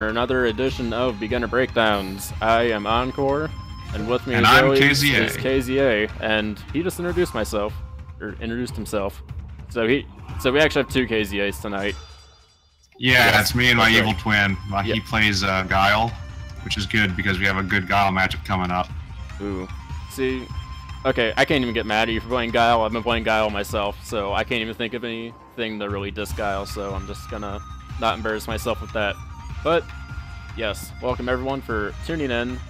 Another edition of Beginner Breakdowns. I am Encore, and with me and as I'm always KZA. is KZA, and he just introduced himself. So we actually have two KZAs tonight. Yeah, Yes, it's me and my that's evil right. twin. He plays Guile, which is good because we have a good Guile matchup coming up. Ooh. See, okay, I can't even get mad at you for playing Guile. I've been playing Guile myself, so I can't even think of anything to really diss Guile, so I'm just gonna not embarrass myself with that. But, yes, welcome everyone for tuning in.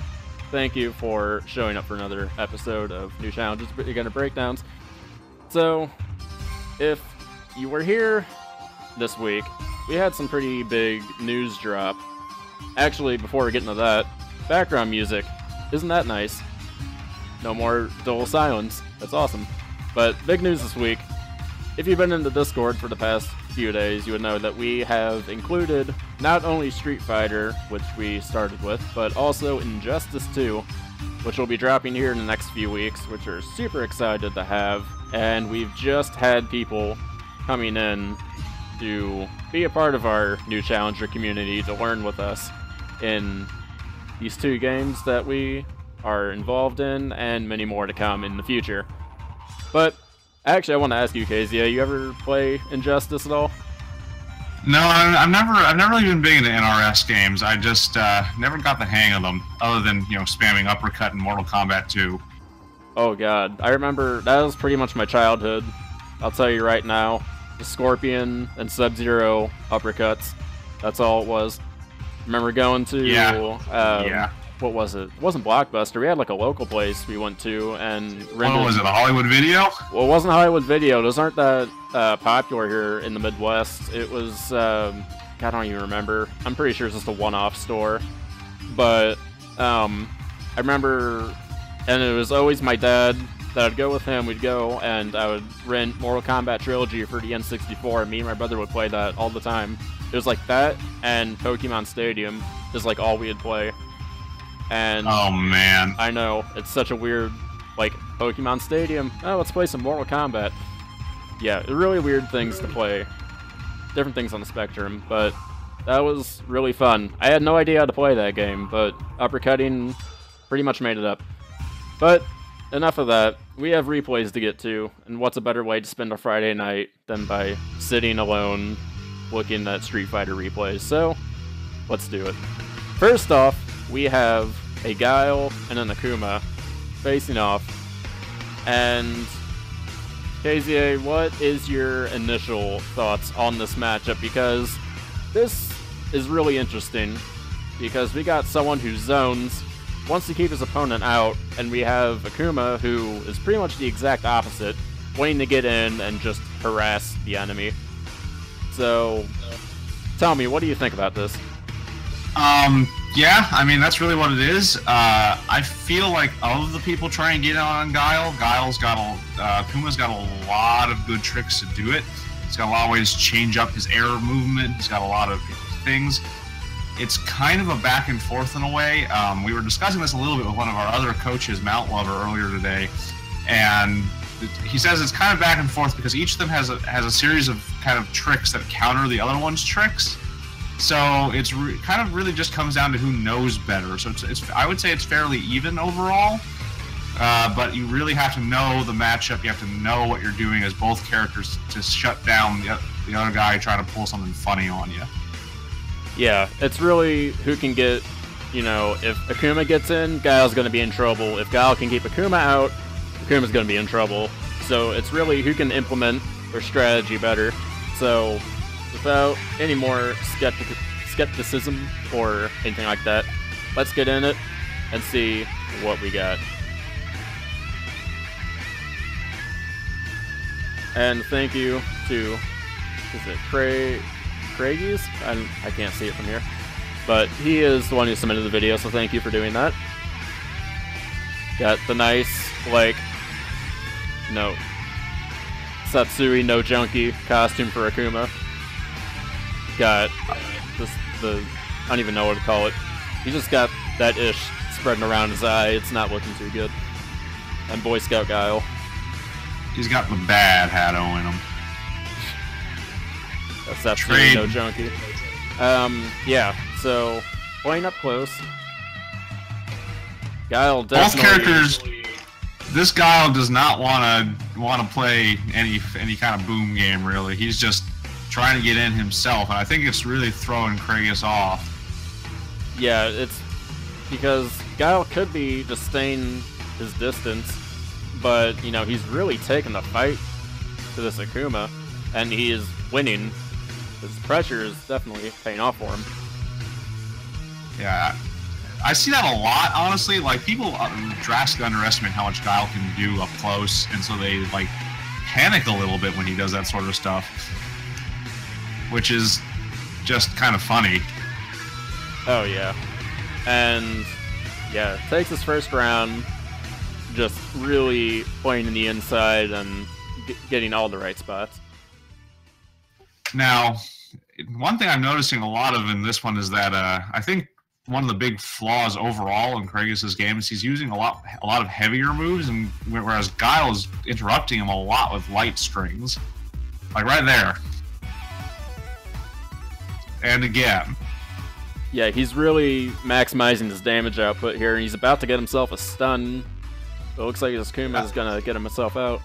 Thank you for showing up for another episode of New Challenges, Beginner Breakdowns. So, if you were here this week, we had some pretty big news drop. Actually, before we get into that, background music. Isn't that nice? No more dull silence. That's awesome. But big news this week. If you've been in the Discord for the past few days, you would know that we have included not only Street Fighter, which we started with, but also Injustice 2, which will be dropping here in the next few weeks, which we're super excited to have. And we've just had people coming in to be a part of our new Challenger community to learn with us in these two games that we are involved in, and many more to come in the future. But actually, I want to ask you, KZA, you ever play Injustice at all? No, I've never really been big into NRS games. I just never got the hang of them, other than spamming uppercut in Mortal Kombat 2. Oh god, I remember that was pretty much my childhood. I'll tell you right now, the Scorpion and Sub-Zero uppercuts. That's all it was. Remember going to what was it? It wasn't Blockbuster. We had like a local place we went to and rented. What was it? A Hollywood Video? Well, it wasn't Hollywood Video. Those aren't that popular here in the Midwest. It was God, I don't even remember. I'm pretty sure it's just a one-off store. But I remember, and it was always my dad that I'd go with him. We'd go and I would rent Mortal Kombat Trilogy for the N64, and me and my brother would play that all the time. It was like that and Pokemon Stadium is like all we'd play. And oh man, I know, it's such a weird, like, Pokemon Stadium. Oh, let's play some Mortal Kombat. Yeah, really weird things to play. Different things on the spectrum, but that was really fun. I had no idea how to play that game, but uppercutting pretty much made it up. But enough of that. We have replays to get to, and what's a better way to spend a Friday night than by sitting alone looking at Street Fighter replays? So, let's do it. First off, we have a Guile and an Akuma facing off. And KZA, what is your initial thoughts on this matchup? Because this is really interesting, because we got someone who zones, wants to keep his opponent out, and we have Akuma, who is pretty much the exact opposite, wanting to get in and just harass the enemy. So, tell me, what do you think about this? Yeah, I mean, that's really what it is. I feel like of the people trying to get on Guile, Akuma's got a lot of good tricks to do it. He's got a lot of ways to change up his air movement. He's got a lot of things. It's kind of a back and forth in a way. We were discussing this a little bit with one of our other coaches, Mount Lover, earlier today, and he says it's kind of back and forth because each of them has a series of kind of tricks that counter the other one's tricks. So it's kind of really just comes down to who knows better. So I would say it's fairly even overall, but you really have to know the matchup. You have to know what you're doing as both characters to shut down the other guy trying to pull something funny on you. Yeah, it's really who can get, if Akuma gets in, Guile's going to be in trouble. If Guile can keep Akuma out, Akuma's going to be in trouble. So it's really who can implement their strategy better. So without any more skepticism or anything like that, let's get in it and see what we got. And thank you to, is it Craigies? I can't see it from here. But he is the one who submitted the video, so thank you for doing that. Got the nice, Satsui no Junkie costume for Akuma. Got I don't even know what to call it. He just got that ish spreading around his eye. It's not looking too good. And Boy Scout Guile. He's got the bad hat on him. That's absolutely no junkie. Yeah, So, playing up close. Guile Both definitely... characters... This Guile does not want to play any kind of boom game, really. He's just trying to get in himself, and I think it's really throwing Kragus off. Yeah, it's because Guile could be just staying his distance, but, you know, he's really taking the fight to this Akuma, and he is winning. His pressure is definitely paying off for him. Yeah, I see that a lot, honestly. Like, people drastically underestimate how much Guile can do up close, and so they, like, panic a little bit when he does that sort of stuff, which is just kind of funny. Oh, yeah. And, yeah, takes his first round, just really playing in the inside and getting all the right spots. Now, one thing I'm noticing a lot of in this one is that I think one of the big flaws overall in Kragus' game is he's using a lot of heavier moves, and whereas Guile is interrupting him a lot with light strings, like right there, and again. Yeah, he's really maximizing his damage output here, and he's about to get himself a stun. It looks like his Akuma is gonna get himself out.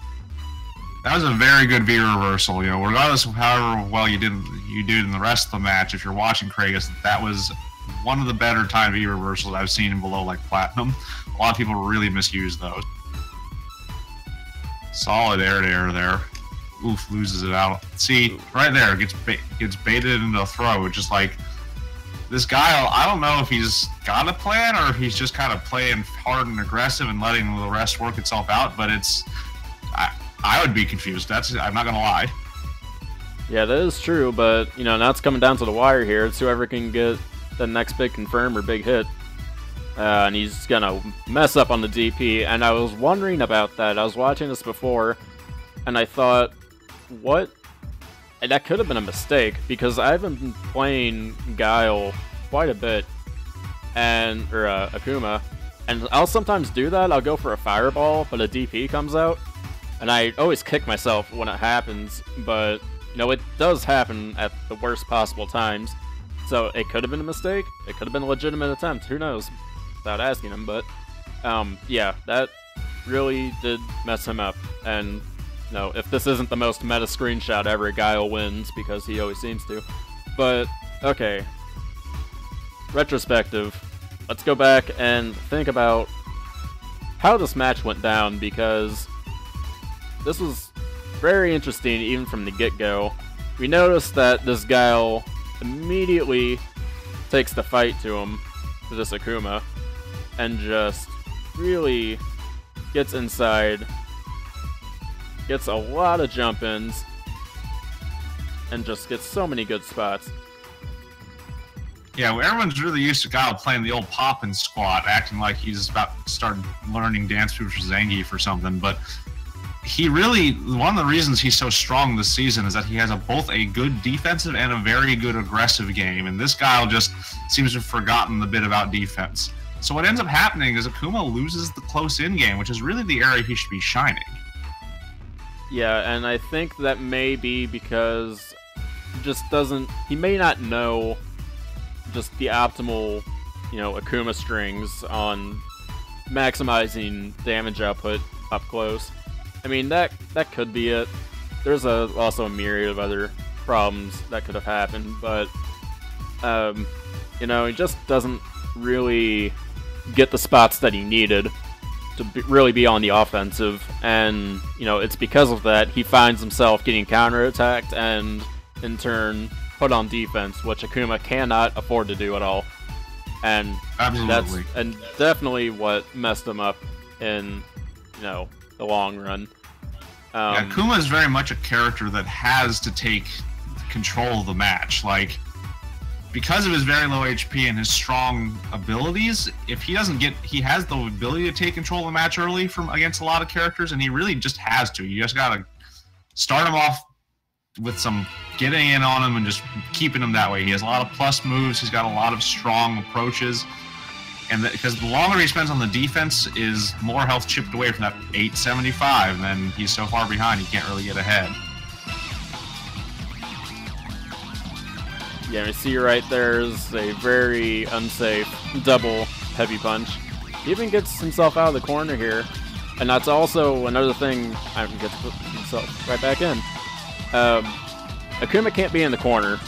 That was a very good V reversal. You know, regardless of however well you did in the rest of the match, if you're watching Kragus, that was one of the better timed V reversals I've seen in below like Platinum. A lot of people really misuse those. Solid air to air there. Oof, loses it out. See, right there, gets baited into a throw. Just like this Guile, I don't know if he's got a plan or if he's just kind of playing hard and aggressive and letting the rest work itself out. But it's, I would be confused. I'm not gonna lie. Yeah, that is true. But you know, now it's coming down to the wire here. It's whoever can get the next big confirm or big hit. And he's gonna mess up on the DP, and I was wondering about that. I was watching this before, and I thought, what? And that could have been a mistake, because I've been playing Guile quite a bit, or Akuma, and I'll sometimes do that. I'll go for a fireball, but a DP comes out, and I always kick myself when it happens, but, you know, it does happen at the worst possible times. So it could have been a mistake. It could have been a legitimate attempt. Who knows? Without asking him, but yeah, that really did mess him up. And you know, if this isn't the most meta screenshot ever, Guile wins because he always seems to. But okay, retrospective. Let's go back and think about how this match went down, because this was very interesting even from the get-go. We noticed that this Guile immediately takes the fight to him, to this Akuma, and just really gets inside, gets a lot of jump-ins, and just gets so many good spots. Yeah, well, everyone's really used to Guile playing the old pop and squat, acting like he's about to start learning dance moves for Zangief or something, but he really, one of the reasons he's so strong this season is that he has both a good defensive and a very good aggressive game, and this Guile just seems to have forgotten the bit about defense. So what ends up happening is Akuma loses the close-in game, which is really the area he should be shining. Yeah, and I think that may be because he may not know just the optimal, you know, Akuma strings on maximizing damage output up close. I mean, that could be it. There's also a myriad of other problems that could have happened, but you know, he just doesn't really get the spots that he needed to really be on the offensive, and you know, it's because of that he finds himself getting counterattacked and in turn put on defense, which Akuma cannot afford to do at all. And absolutely, that's definitely what messed him up in, you know, the long run. Yeah, Akuma is very much a character that has to take control of the match. Like, because of his very low HP and his strong abilities, if he doesn't he has the ability to take control of the match early against a lot of characters, and he really just has to. You just gotta start him off with some getting in on him and just keeping him that way. He has a lot of plus moves. He's got a lot of strong approaches. And because the longer he spends on the defense is more health chipped away from that 875, and then he's so far behind he can't really get ahead. Yeah, you see right there's a very unsafe double heavy punch. He even gets himself out of the corner here. And that's also another thing. I get to put himself right back in. Akuma can't be in the corner.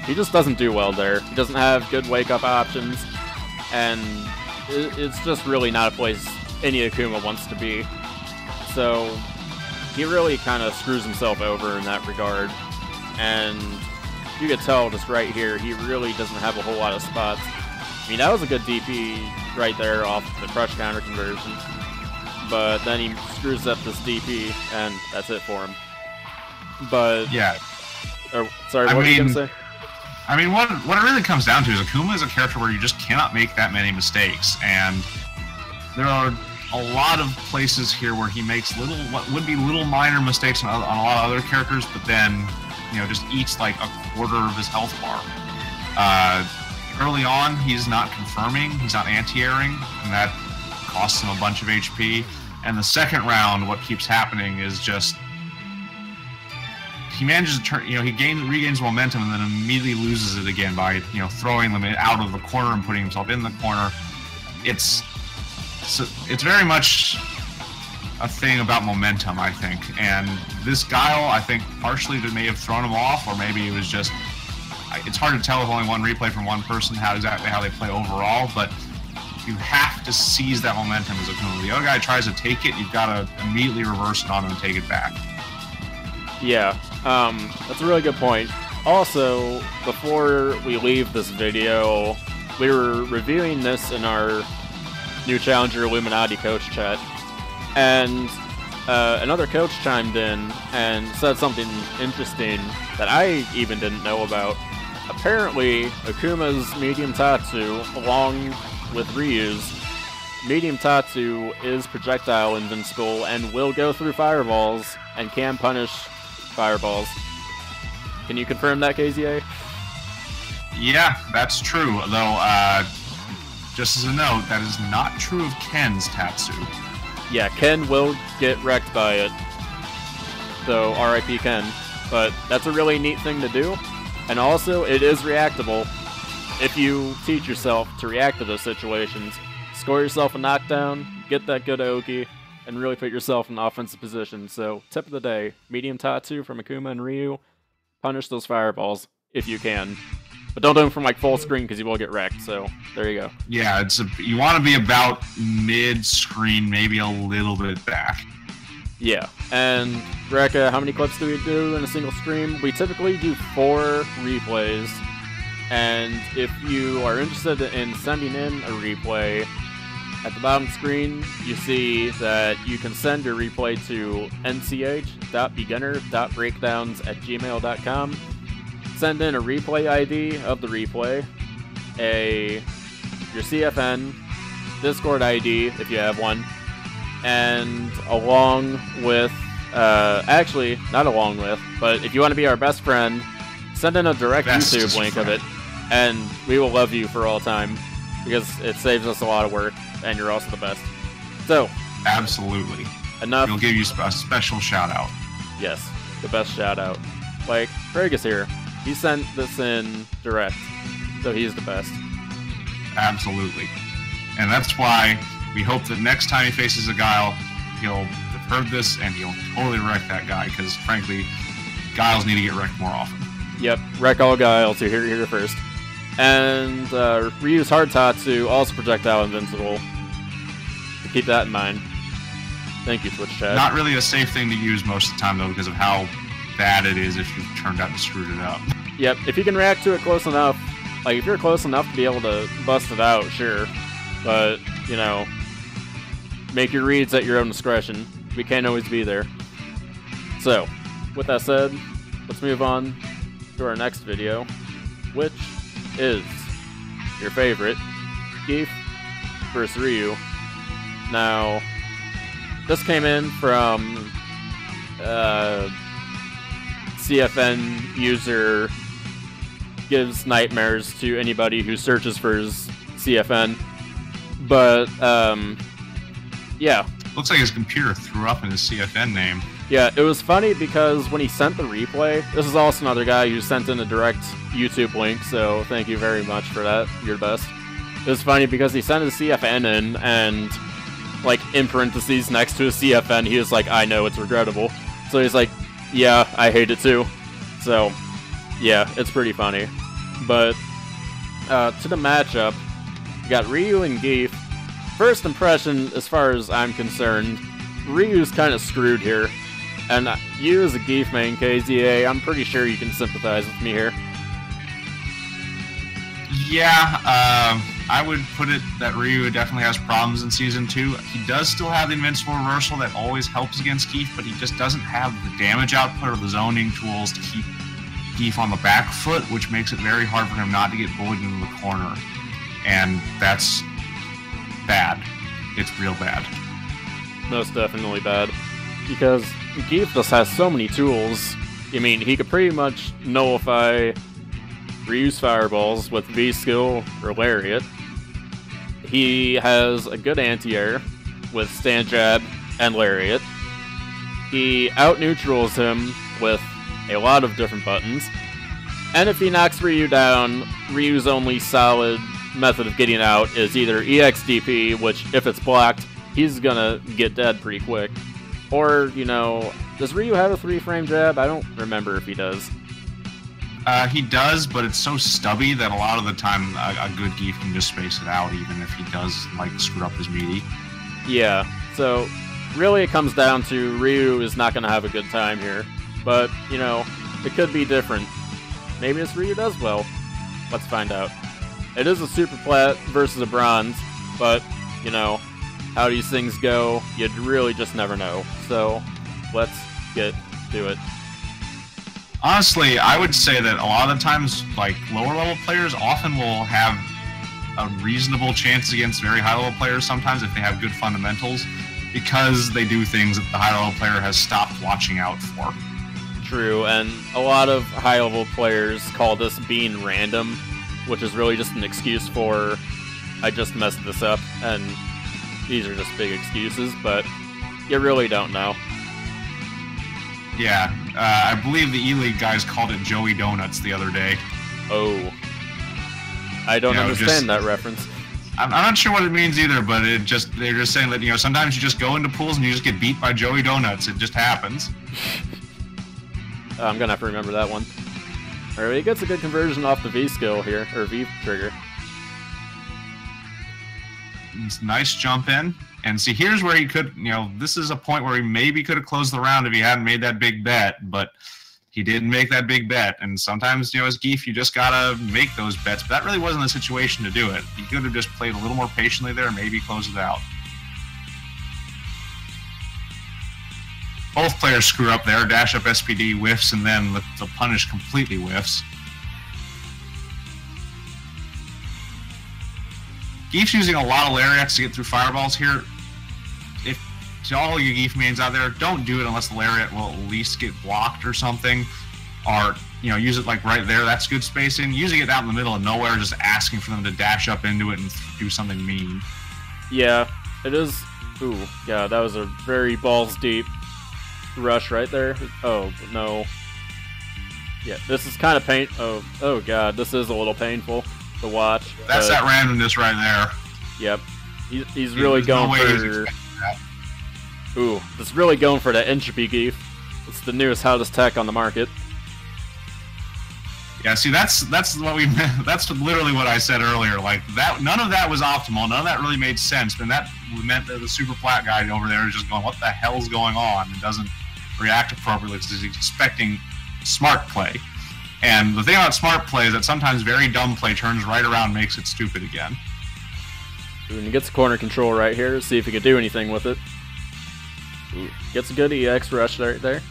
He just doesn't do well there. He doesn't have good wake-up options. And it's just really not a place any Akuma wants to be. So he really kind of screws himself over in that regard. And you can tell just right here, he really doesn't have a whole lot of spots. I mean, that was a good DP right there off the crush counter conversion. But then he screws up this DP, and that's it for him. But yeah. Sorry, what were you going to say? I mean, what it really comes down to is Akuma is a character where you just cannot make that many mistakes, and there are a lot of places here where he makes what would be little minor mistakes on a lot of other characters, but then, you know, just eats like a quarter of his health bar. Early on, he's not confirming, he's not anti-airing, and that costs him a bunch of HP. And the second round, what keeps happening is just he manages to turn, you know, he regains momentum and then immediately loses it again by, you know, throwing them out of the corner and putting himself in the corner. It's very much a thing about momentum, I think. And this Guile, I think, partially may have thrown him off, or maybe it was just, it's hard to tell with only one replay from one person exactly how they play overall, but you have to seize that momentum as a Akuma. The other guy tries to take it, you've got to immediately reverse it on him and take it back. Yeah, that's a really good point. Also, before we leave this video, we were reviewing this in our new Challenger Illuminati coach chat, and another coach chimed in and said something interesting that I even didn't know about. Apparently, Akuma's medium Tatsu, along with Ryu's, medium Tatsu is projectile invincible and will go through fireballs and can punish fireballs. Can you confirm that, KZA? Yeah, that's true. Though, just as a note, that is not true of Ken's Tatsu. Yeah, Ken will get wrecked by it. So, RIP Ken. But that's a really neat thing to do. And also, it is reactable. If you teach yourself to react to those situations, score yourself a knockdown, get that good Oki, and really put yourself in offensive position. So, tip of the day, medium Tatsu from Akuma and Ryu, punish those fireballs if you can. But don't do them from like full screen because you will get wrecked, so there you go. Yeah, you want to be about mid-screen, maybe a little bit back. Yeah, and Rekka, how many clips do we do in a single stream? We typically do 4 replays, and if you are interested in sending in a replay, at the bottom screen, you see that you can send your replay to nch.beginner.breakdowns@gmail.com. Send in a replay ID of the replay, your CFN, Discord ID if you have one, and along with, actually, not along with, but if you want to be our best friend, send in a direct YouTube link of it, and we will love you for all time, because it saves us a lot of work, and you're also the best. So, absolutely. Enough. We'll give you a special shout out. Yes, the best shout out. Like, Greg is here. He sent this in direct, so he's the best. Absolutely. And that's why we hope that next time he faces a Guile, he'll have heard this and he'll totally wreck that guy, because frankly, Guiles need to get wrecked more often. Yep, wreck all Guiles, you hear it here first. And Ryu's hard Tatsu, also projectile invincible. So keep that in mind. Thank you, Twitch chat. Not really a safe thing to use most of the time, though, because of how bad it is if you've turned out and screwed it up. Yep, if you can react to it close enough, like if you're close enough to be able to bust it out, sure. But, you know, make your reads at your own discretion. We can't always be there. So, with that said, let's move on to our next video, which is your favorite, Gief versus Ryu. Now, this came in from CFN user gives nightmares to anybody who searches for his CFN. But, yeah. Looks like his computer threw up in his CFN name. Yeah, it was funny because when he sent the replay, this is also another guy who sent in a direct YouTube link, so thank you very much for that. You're the best. It was funny because he sent his CFN in, and, like, in parentheses next to his CFN, he was like, I know, it's regrettable. So he's like, yeah, I hate it too. So, yeah, it's pretty funny. But, to the matchup, we got Ryu and Gief. First impression, as far as I'm concerned, Ryu's kind of screwed here. And you as a Gief main, KZA, I'm pretty sure you can sympathize with me here. Yeah, I would put it that Ryu definitely has problems in Season 2. He does still have the Invincible Reversal that always helps against Gief, but he just doesn't have the damage output or the zoning tools to keep Gief on the back foot, which makes it very hard for him not to get bullied into the corner. And that's bad. It's real bad. Most definitely bad. Because Gief just has so many tools. I mean, he could pretty much nullify Ryu's fireballs with V-Skill or Lariat. He has a good anti-air with Stand Jab and Lariat. He out-neutrals him with a lot of different buttons. And if he knocks Ryu down, Ryu's only solid method of getting out is either EXDP, which, if it's blocked, he's gonna get dead pretty quick. Or, you know, does Ryu have a 3-frame jab? I don't remember if he does. He does, but it's so stubby that a lot of the time a good Gief can just space it out, even if he does, like, screw up his meaty. Yeah, so really it comes down to Ryu is not going to have a good time here. But, you know, it could be different. Maybe this Ryu does well. Let's find out. It is a Super Plat versus a Bronze, but, you know, how these things go, you'd really just never know. So, let's get to it. Honestly, I would say that a lot of the times, like, lower-level players often will have a reasonable chance against very high-level players sometimes if they have good fundamentals, because they do things that the high-level player has stopped watching out for. True, and a lot of high-level players call this being random, which is really just an excuse for, I just messed this up, and these are just big excuses, but you really don't know. Yeah, I believe the E-League guys called it Joey Donuts the other day. Oh. I don't understand that reference. I'm not sure what it means either, but they're just saying that, you know, sometimes you just go into pools and you just get beat by Joey Donuts. It just happens. I'm gonna have to remember that one. Alright, he gets a good conversion off the V-skill here, or V-trigger. It's a nice jump in. And see, here's where he could, you know, this is a point where he maybe could have closed the round if he hadn't made that big bet, but he didn't make that big bet. And sometimes, you know, as Gief, you just gotta make those bets, but that really wasn't the situation to do it. He could have just played a little more patiently there and maybe closed it out. Both players screw up there. Dash up SPD whiffs, and then the punish completely whiffs. Gief's using a lot of lariats to get through fireballs here. If to all you Gief mains out there, don't do it unless the lariat will at least get blocked or something, or, you know, use it like right there. That's good spacing. Using it out in the middle of nowhere, just asking for them to dash up into it and do something mean. Yeah, it is. Ooh, yeah, that was a very balls deep rush right there. Oh no. Yeah, this is kind of oh god, this is a little painful to watch. That's that randomness right there. Yep, he's really going for. Ooh, it's really going for that entropy Gief. It's the newest hottest tech on the market. Yeah, see, that's what we meant. That's literally what I said earlier. Like that, none of that was optimal. None of that really made sense. And that meant that the super flat guy over there is just going, "What the hell's going on?" and doesn't react appropriately because he's expecting smart play. And the thing about smart play is that sometimes very dumb play turns right around and makes it stupid again. Ooh, and he gets corner control right here. See if he can do anything with it. Ooh, gets a good EX rush right there.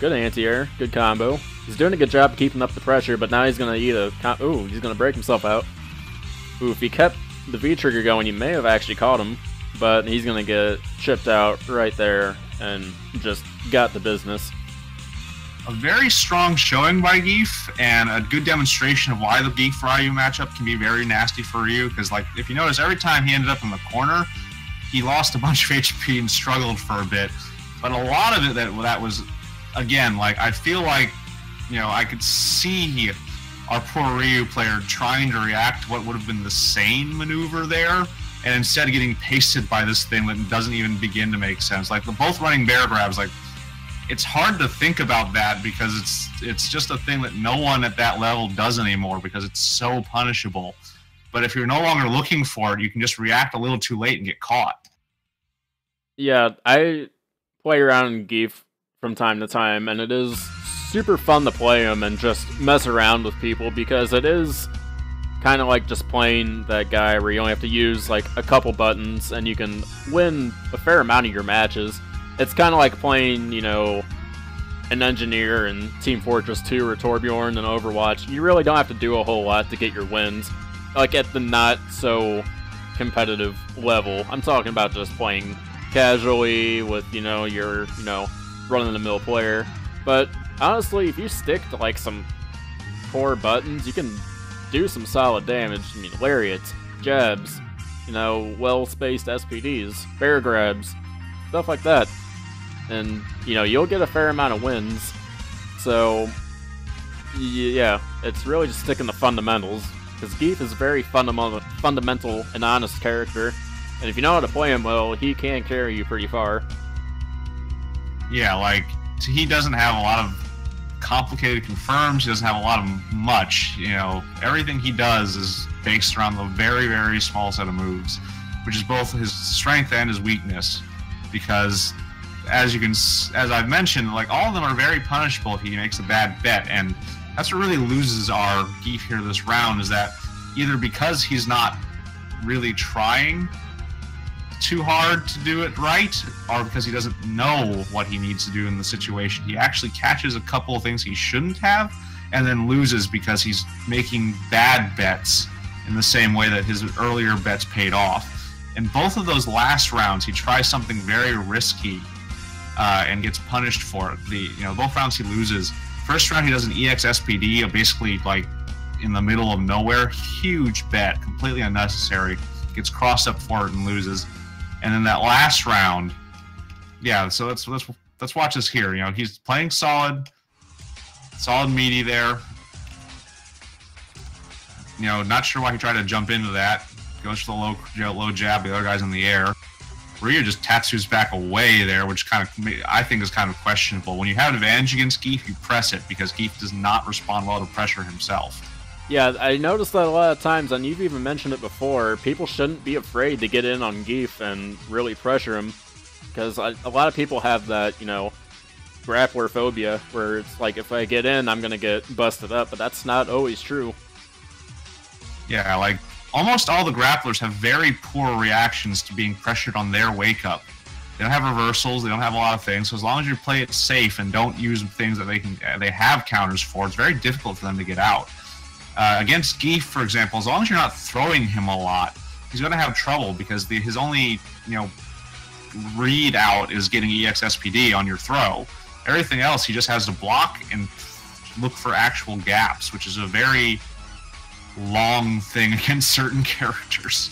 Good anti-air, good combo. He's doing a good job keeping up the pressure, but now he's gonna eat a. Ooh, he's gonna break himself out. Ooh, if he kept the V trigger going, he may have actually caught him, but he's gonna get chipped out right there and just got the business. A very strong showing by Gief, and a good demonstration of why the Gief Ryu matchup can be very nasty for Ryu. Because, like, if you notice, every time he ended up in the corner, he lost a bunch of HP and struggled for a bit. But a lot of it that was, again, like, I feel like, you know, I could see our poor Ryu player trying to react to what would have been the sane maneuver there, and instead getting pasted by this thing that doesn't even begin to make sense. Like, both running bear grabs, like, it's hard to think about that because it's just a thing that no one at that level does anymore because it's so punishable. But if you're no longer looking for it, you can just react a little too late and get caught. Yeah, I play around in Gief from time to time, and it is super fun to play him and just mess around with people because it is kind of like just playing that guy where you only have to use like a couple buttons and you can win a fair amount of your matches. It's kind of like playing, you know, an engineer in Team Fortress 2 or Torbjorn in Overwatch. You really don't have to do a whole lot to get your wins, like at the not so competitive level. I'm talking about just playing casually with, you know, your, you know, run-of-the-mill player. But honestly, if you stick to like some core buttons, you can do some solid damage. I mean, lariats, jabs, you know, well-spaced SPDs, bear grabs, stuff like that. And, you know, you'll get a fair amount of wins. So, yeah, it's really just sticking to fundamentals. Because Gief is a very fundamental and honest character. And if you know how to play him well, he can carry you pretty far. Yeah, like, he doesn't have a lot of complicated confirms. He doesn't have a lot of much. You know, everything he does is based around the very, very small set of moves, which is both his strength and his weakness. Because, as I've mentioned, like, all of them are very punishable if he makes a bad bet, and that's what really loses our Gief here this round, is that either because he's not really trying too hard to do it right, or because he doesn't know what he needs to do in the situation. He actually catches a couple of things he shouldn't have, and then loses because he's making bad bets in the same way that his earlier bets paid off. In both of those last rounds, he tries something very risky and gets punished for it. Both rounds he loses. First round he does an EX SPD, basically like in the middle of nowhere, huge bet, completely unnecessary. Gets crossed up for it and loses. And then that last round, yeah. So let's watch this here. You know, he's playing solid meaty there. You know, not sure why he tried to jump into that. Goes for the low jab. The other guy's in the air. Ryu just tattoos back away there, which I think is kind of questionable. When you have an advantage against Gief, you press it because Gief does not respond well to pressure himself. Yeah, I noticed that a lot of times, and you've even mentioned it before, people shouldn't be afraid to get in on Gief and really pressure him, because a lot of people have that, you know, grappler phobia, where it's like, if I get in, I'm going to get busted up, but that's not always true. Yeah, like, almost all the grapplers have very poor reactions to being pressured on their wake-up. They don't have reversals, they don't have a lot of things, so as long as you play it safe and don't use things that they have counters for, it's very difficult for them to get out. Against Gief, for example, as long as you're not throwing him a lot, he's going to have trouble because his only, you know, read out is getting EX SPD on your throw. Everything else, he just has to block and look for actual gaps, which is a very long thing against certain characters.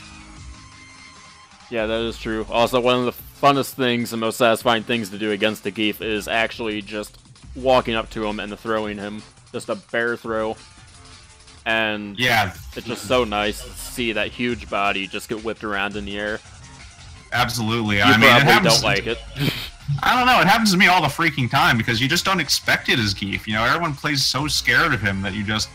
Yeah, that is true. Also, one of the funnest things and most satisfying things to do against the Gief is actually just walking up to him and throwing him. Just a bear throw. And yeah, it's just so nice to see that huge body just get whipped around in the air. Absolutely. I mean, probably don't like it. I don't know. It happens to me all the freaking time because you just don't expect it as Gief. You know, everyone plays so scared of him that you just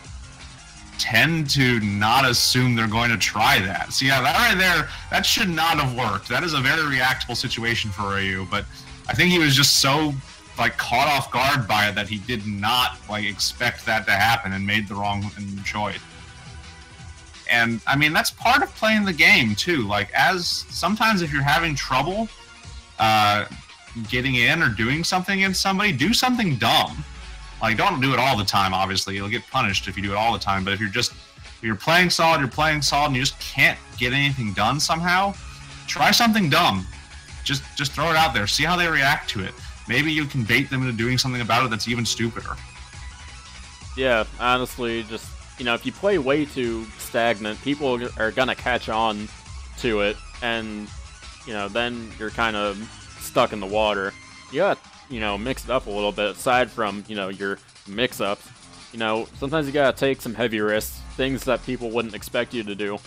tend to not assume they're going to try that. So yeah, that right there, that should not have worked. That is a very reactable situation for Ryu, but I think he was just so like caught off guard by it that he did not like expect that to happen and made the wrong choice. And I mean, that's part of playing the game too. Like, sometimes if you're having trouble getting in or doing something against somebody, do something dumb. Like, don't do it all the time, obviously. You'll get punished if you do it all the time. But if you're playing solid, and you just can't get anything done somehow, try something dumb. Just throw it out there. See how they react to it. Maybe you can bait them into doing something about it that's even stupider. Yeah, honestly, just, you know, if you play way too stagnant, people are gonna catch on to it, and, you know, then you're kind of stuck in the water. you gotta, you know, mix it up a little bit aside from, you know, your mix-ups. You know, sometimes you gotta take some heavy risks, things that people wouldn't expect you to do,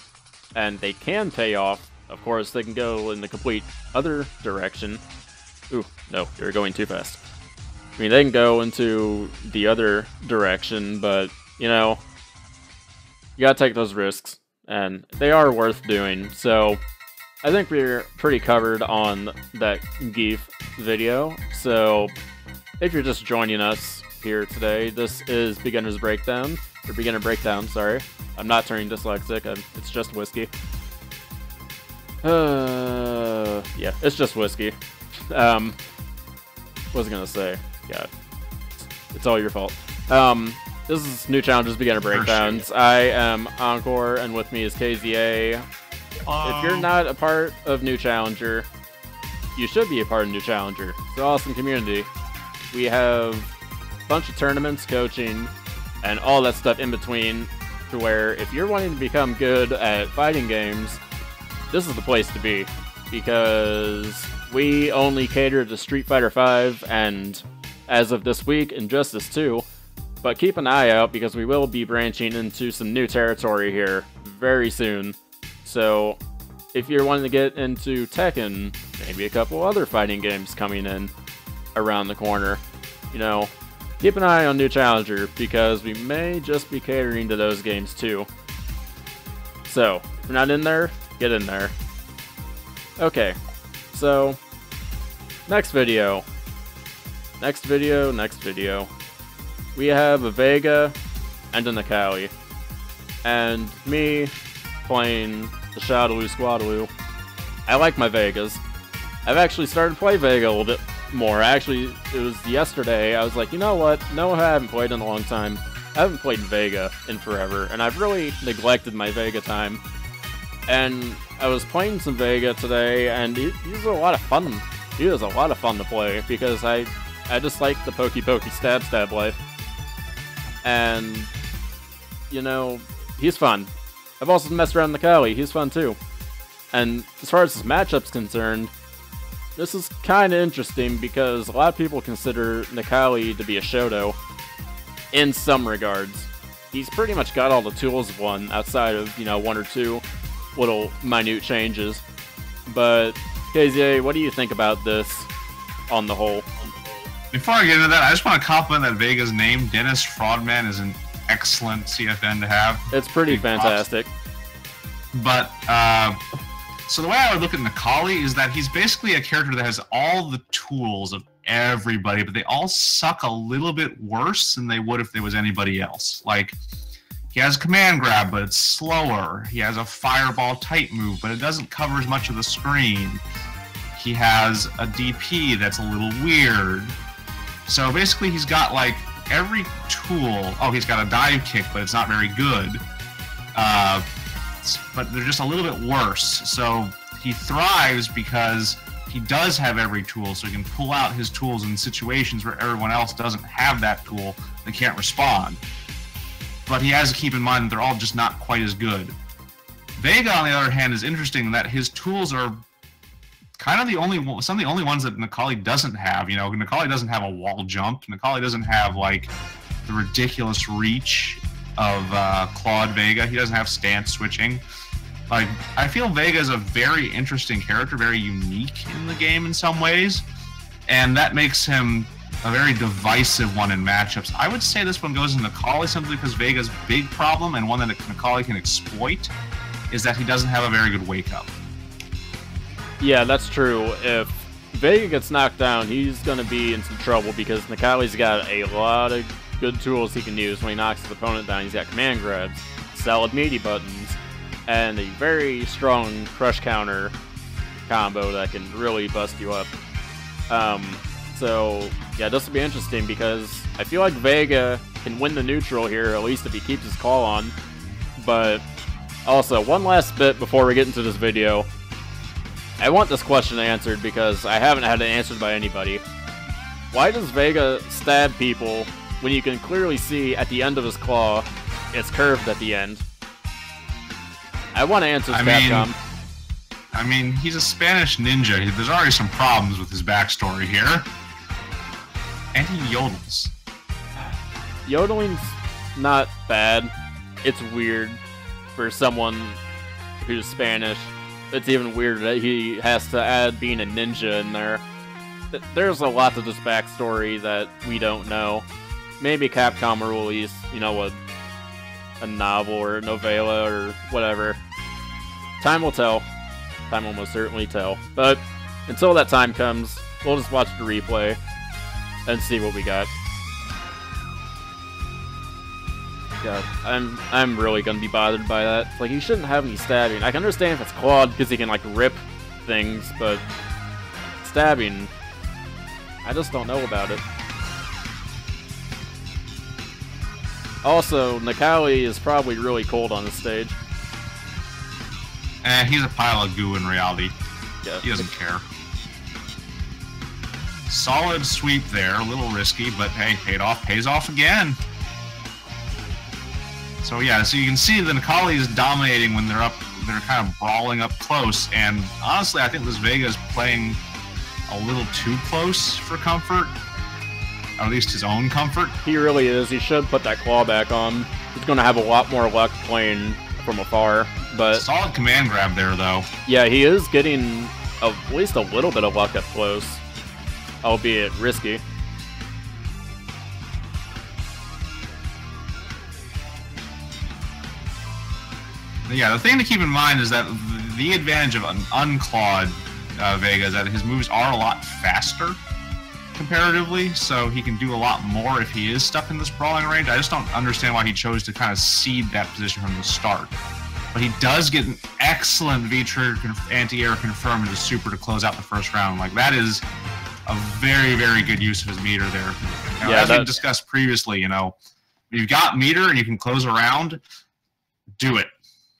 and they can pay off. Of course, they can go in the complete other direction. Ooh, no, you're going too fast. I mean, they can go into the other direction, but, you know, you gotta take those risks, and they are worth doing. So, I think we're pretty covered on that Gief video. So, if you're just joining us here today, this is Beginner's Breakdown, or Beginner Breakdown, sorry. I'm not turning dyslexic, it's just whiskey. Yeah, it's just whiskey. What was I gonna say? God, it's all your fault. This is New Challenges Beginner Breakdowns. I am Encore, and with me is KZA. If you're not a part of New Challenger, you should be a part of New Challenger. It's an awesome community. We have a bunch of tournaments, coaching, and all that stuff in between, to where if you're wanting to become good at fighting games, this is the place to be, because we only cater to Street Fighter V and, as of this week, Injustice 2, but keep an eye out because we will be branching into some new territory here very soon. So, if you're wanting to get into Tekken, maybe a couple other fighting games coming in around the corner, you know, keep an eye on New Challenger, because we may just be catering to those games too. So, if you're not in there, get in there. Okay, so, next video. We have a Vega and a Nikali. And me playing the Shadaloo Squadaloo. I like my Vegas. I've actually started to play Vega a little bit more. Actually, it was yesterday, I was like, you know what? No, I haven't played in a long time. I haven't played Vega in forever, and I've really neglected my Vega time. And I was playing some Vega today, and he's a lot of fun. He is a lot of fun to play, because I just like the pokey stab life. And, you know, he's fun. I've also messed around with Nikali, he's fun too. And as far as his matchup's concerned, this is kind of interesting because a lot of people consider Nikali to be a Shoto in some regards. He's pretty much got all the tools of one, outside of, you know, one or two little minute changes. But, KZA, what do you think about this on the whole? Before I get into that, I just want to compliment that Vega's name. Dennis Fraudman is an excellent CFN to have. It's pretty fantastic. But, so the way I would look at Nikali is that he's basically a character that has all the tools of everybody, but they all suck a little bit worse than they would if there was anybody else. Like, he has command grab, but it's slower. He has a fireball type move, but it doesn't cover as much of the screen. He has a DP that's a little weird. So basically he's got like every tool. Oh, he's got a dive kick, but it's not very good. But they're just a little bit worse. So he thrives because he does have every tool, so he can pull out his tools in situations where everyone else doesn't have that tool. They can't respond. But he has to keep in mind that they're all just not quite as good. Vega, on the other hand, is interesting in that his tools are kind of some of the only ones that Nikali doesn't have. You know, Nikali doesn't have a wall jump. Nikali doesn't have, like, the ridiculous reach of Claude Vega. He doesn't have stance switching. Like, I feel Vega is a very interesting character, very unique in the game in some ways, and that makes him a very divisive one in matchups. I would say this one goes in Nikali simply because Vega's big problem, and one that Nikali can exploit, is that he doesn't have a very good wake-up. Yeah, that's true. If Vega gets knocked down, he's going to be in some trouble because Nikali's got a lot of good tools he can use when he knocks his opponent down. He's got command grabs, solid meaty buttons, and a very strong crush counter combo that can really bust you up. So, yeah, this will be interesting because I feel like Vega can win the neutral here, at least if he keeps his call on. But also, one last bit before we get into this video. I want this question answered because I haven't had it answered by anybody. Why does Vega stab people when you can clearly see at the end of his claw it's curved at the end? I want to answer Capcom. I mean, he's a Spanish ninja. There's already some problems with his backstory here. And he yodels. Yodeling's not bad. It's weird for someone who's Spanish. It's even weirder that he has to add being a ninja in there. There's a lot to this backstory that we don't know. Maybe Capcom will release, you know, a novel or a novella or whatever. Time will tell. Time will most certainly tell. But until that time comes, we'll just watch the replay and see what we got. God, I'm really gonna be bothered by that. Like, he shouldn't have any stabbing. I can understand if it's clawed because he can like rip things, but stabbing, I just don't know about it. Also, Nakali is probably really cold on the stage. He's a pile of goo in reality. Yeah. He doesn't care. Solid sweep there, a little risky, but hey, pays off again. So yeah, so you can see the Nakali is dominating when they're kind of brawling up close, and honestly, I think this Vega is playing a little too close for comfort. Or at least his own comfort. He really is. He should put that claw back on. He's going to have a lot more luck playing from afar, but... Solid command grab there, though. Yeah, he is getting at least a little bit of luck up close, albeit risky. Yeah, the thing to keep in mind is that the advantage of an unclawed Vega is that his moves are a lot faster comparatively, so he can do a lot more if he is stuck in this brawling range. I just don't understand why he chose to kind of cede that position from the start. But he does get an excellent V-trigger anti-air confirm into super to close out the first round. Like, that is a very, very good use of his meter there. You know, yeah, as we discussed previously, you know, if you've got meter and you can close a round, do it.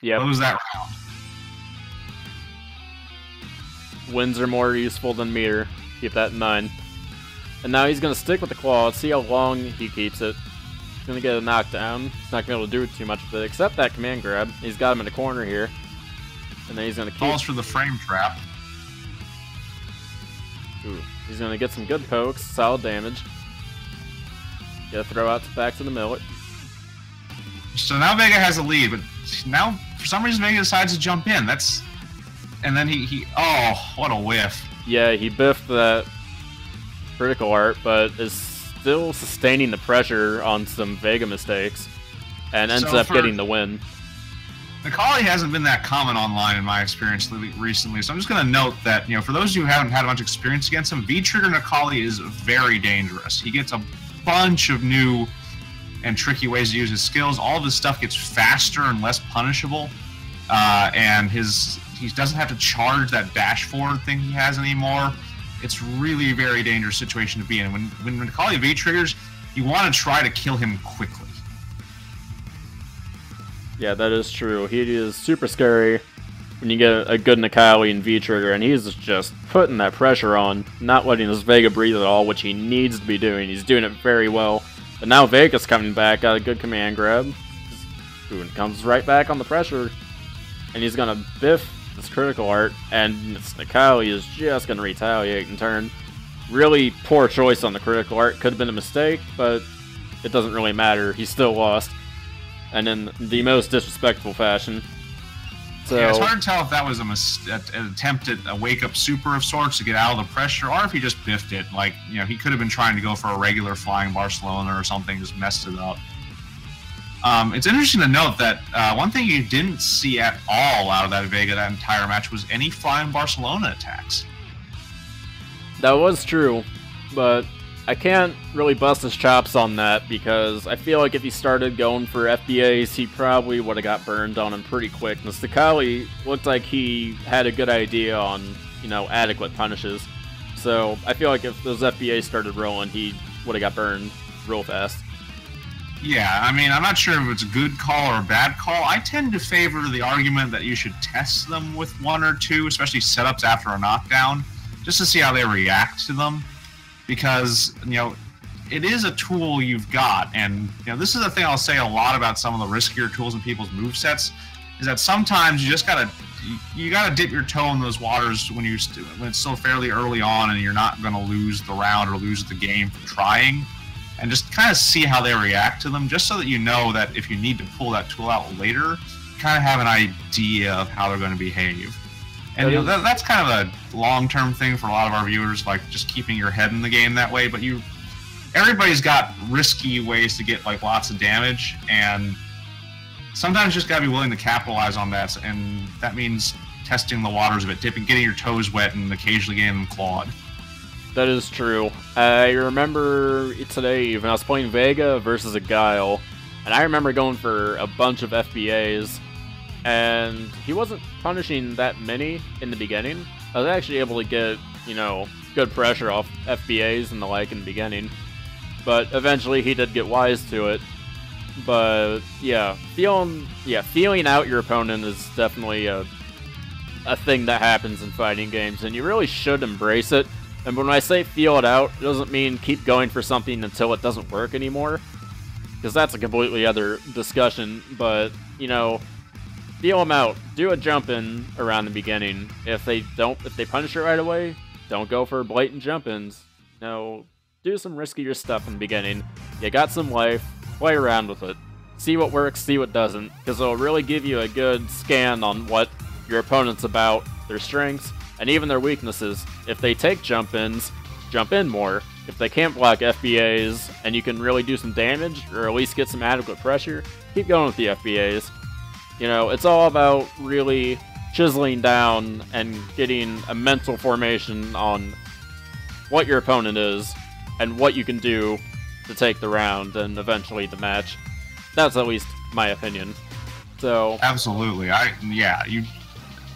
Yeah. Close that round. Wins are more useful than meter. Keep that in mind. And now he's going to stick with the claw. Let's see how long he keeps it. He's going to get a knockdown. He's not going to be able to do too much with it, except that command grab. He's got him in the corner here. And then he's going to keep... Calls for the frame trap. Ooh, he's going to get some good pokes. Solid damage. Got to throw out back to the millet. So now Vega has a lead, but now, for some reason, Vega decides to jump in. That's... And then he... Oh, what a whiff. Yeah, he biffed that critical art, but is still sustaining the pressure on some Vega mistakes, and ends up getting the win. Nakali hasn't been that common online in my experience recently, so I'm just going to note that, you know, for those who haven't had much experience against him, V-Trigger Nakali is very dangerous. He gets a bunch of new and tricky ways to use his skills. All of his stuff gets faster and less punishable, and he doesn't have to charge that dash forward thing he has anymore. It's really a very dangerous situation to be in. When Nakali V-triggers, you want to try to kill him quickly. Yeah, that is true. He is super scary when you get a good Nakali and V-trigger, and he's just putting that pressure on, not letting his Vega breathe at all, which he needs to be doing. He's doing it very well. But now Vega's coming back, got a good command grab. Ooh, and comes right back on the pressure. And he's going to biff this critical art, and Nakali is just going to retaliate in turn. Really poor choice on the critical art. Could have been a mistake, but it doesn't really matter. He still lost. And in the most disrespectful fashion. So, yeah, it's hard to tell if that was an attempt at a wake-up super of sorts to get out of the pressure, or if he just biffed it. Like, you know, he could have been trying to go for a regular flying Barcelona or something, just messed it up. It's interesting to note that one thing you didn't see at all out of that Vega that entire match was any flying Barcelona attacks. That was true, but I can't really bust his chops on that because I feel like if he started going for FBAs, he probably would have got burned on him pretty quick. Nakali looked like he had a good idea on, you know, adequate punishes. So I feel like if those FBAs started rolling, he would have got burned real fast. Yeah, I mean, I'm not sure if it's a good call or a bad call. I tend to favor the argument that you should test them with one or two, especially setups after a knockdown, just to see how they react to them. Because, you know, it is a tool you've got, and, you know, this is the thing I'll say a lot about some of the riskier tools in people's movesets, is that sometimes you just gotta you got to dip your toe in those waters when it's still fairly early on, and you're not going to lose the round or lose the game for trying, and just kind of see how they react to them, just so that you know that if you need to pull that tool out later, you kind of have an idea of how they're going to behave. And you know, that's kind of a long-term thing for a lot of our viewers, like just keeping your head in the game that way. But everybody's got risky ways to get like lots of damage, and sometimes you just gotta be willing to capitalize on that. And that means testing the waters a bit, getting your toes wet, and occasionally getting them clawed. That is true. I remember today even I was playing Vega versus a Guile, and I remember going for a bunch of FBAs. And he wasn't punishing that many in the beginning. I was actually able to get, you know, good pressure off FBAs and the like in the beginning. But eventually he did get wise to it. But yeah, feeling out your opponent is definitely a thing that happens in fighting games, and you really should embrace it. And when I say feel it out, it doesn't mean keep going for something until it doesn't work anymore, because that's a completely other discussion. But, you know, feel them out. Do a jump in around the beginning. If they punish it right away, don't go for blatant jump ins. No, do some riskier stuff in the beginning. You got some life, play around with it. See what works, see what doesn't, because it'll really give you a good scan on what your opponent's about, their strengths, and even their weaknesses. If they take jump ins, jump in more. If they can't block FBAs and you can really do some damage, or at least get some adequate pressure, keep going with the FBAs. You know, it's all about really chiseling down and getting a mental formation on what your opponent is and what you can do to take the round and eventually the match. That's at least my opinion. So absolutely,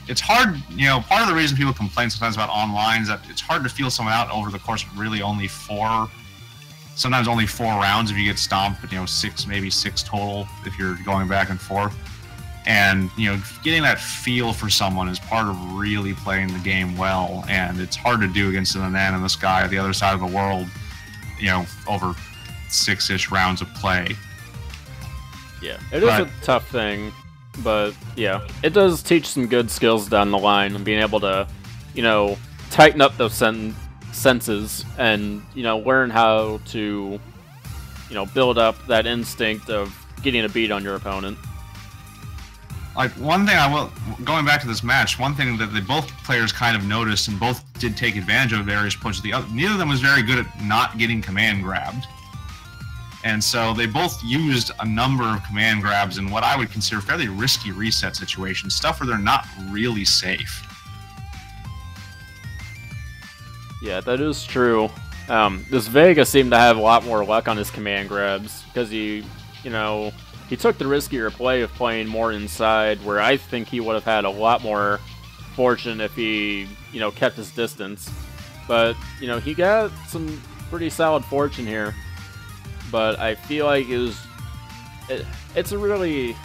it's hard. You know, part of the reason people complain sometimes about online is that it's hard to feel someone out over the course of really only sometimes only 4 rounds if you get stomped, but, you know, 6, maybe 6 total if you're going back and forth. And, you know, getting that feel for someone is part of really playing the game well, and it's hard to do against an anonymous guy at the other side of the world, you know, over 6-ish rounds of play. Yeah, it is a tough thing, but yeah, it does teach some good skills down the line, and being able to, you know, tighten up those senses and, you know, learn how to, you know, build up that instinct of getting a beat on your opponent. Like, one thing going back to this match, one thing that both players kind of noticed and both did take advantage of at various points of the other, neither of them was very good at not getting command grabbed. And so they both used a number of command grabs in what I would consider fairly risky reset situations, stuff where they're not really safe. Yeah, that is true. This Vega seemed to have a lot more luck on his command grabs, because he took the riskier play of playing more inside, where I think he would have had a lot more fortune if he, you know, kept his distance. But, you know, he got some pretty solid fortune here. But I feel like it's really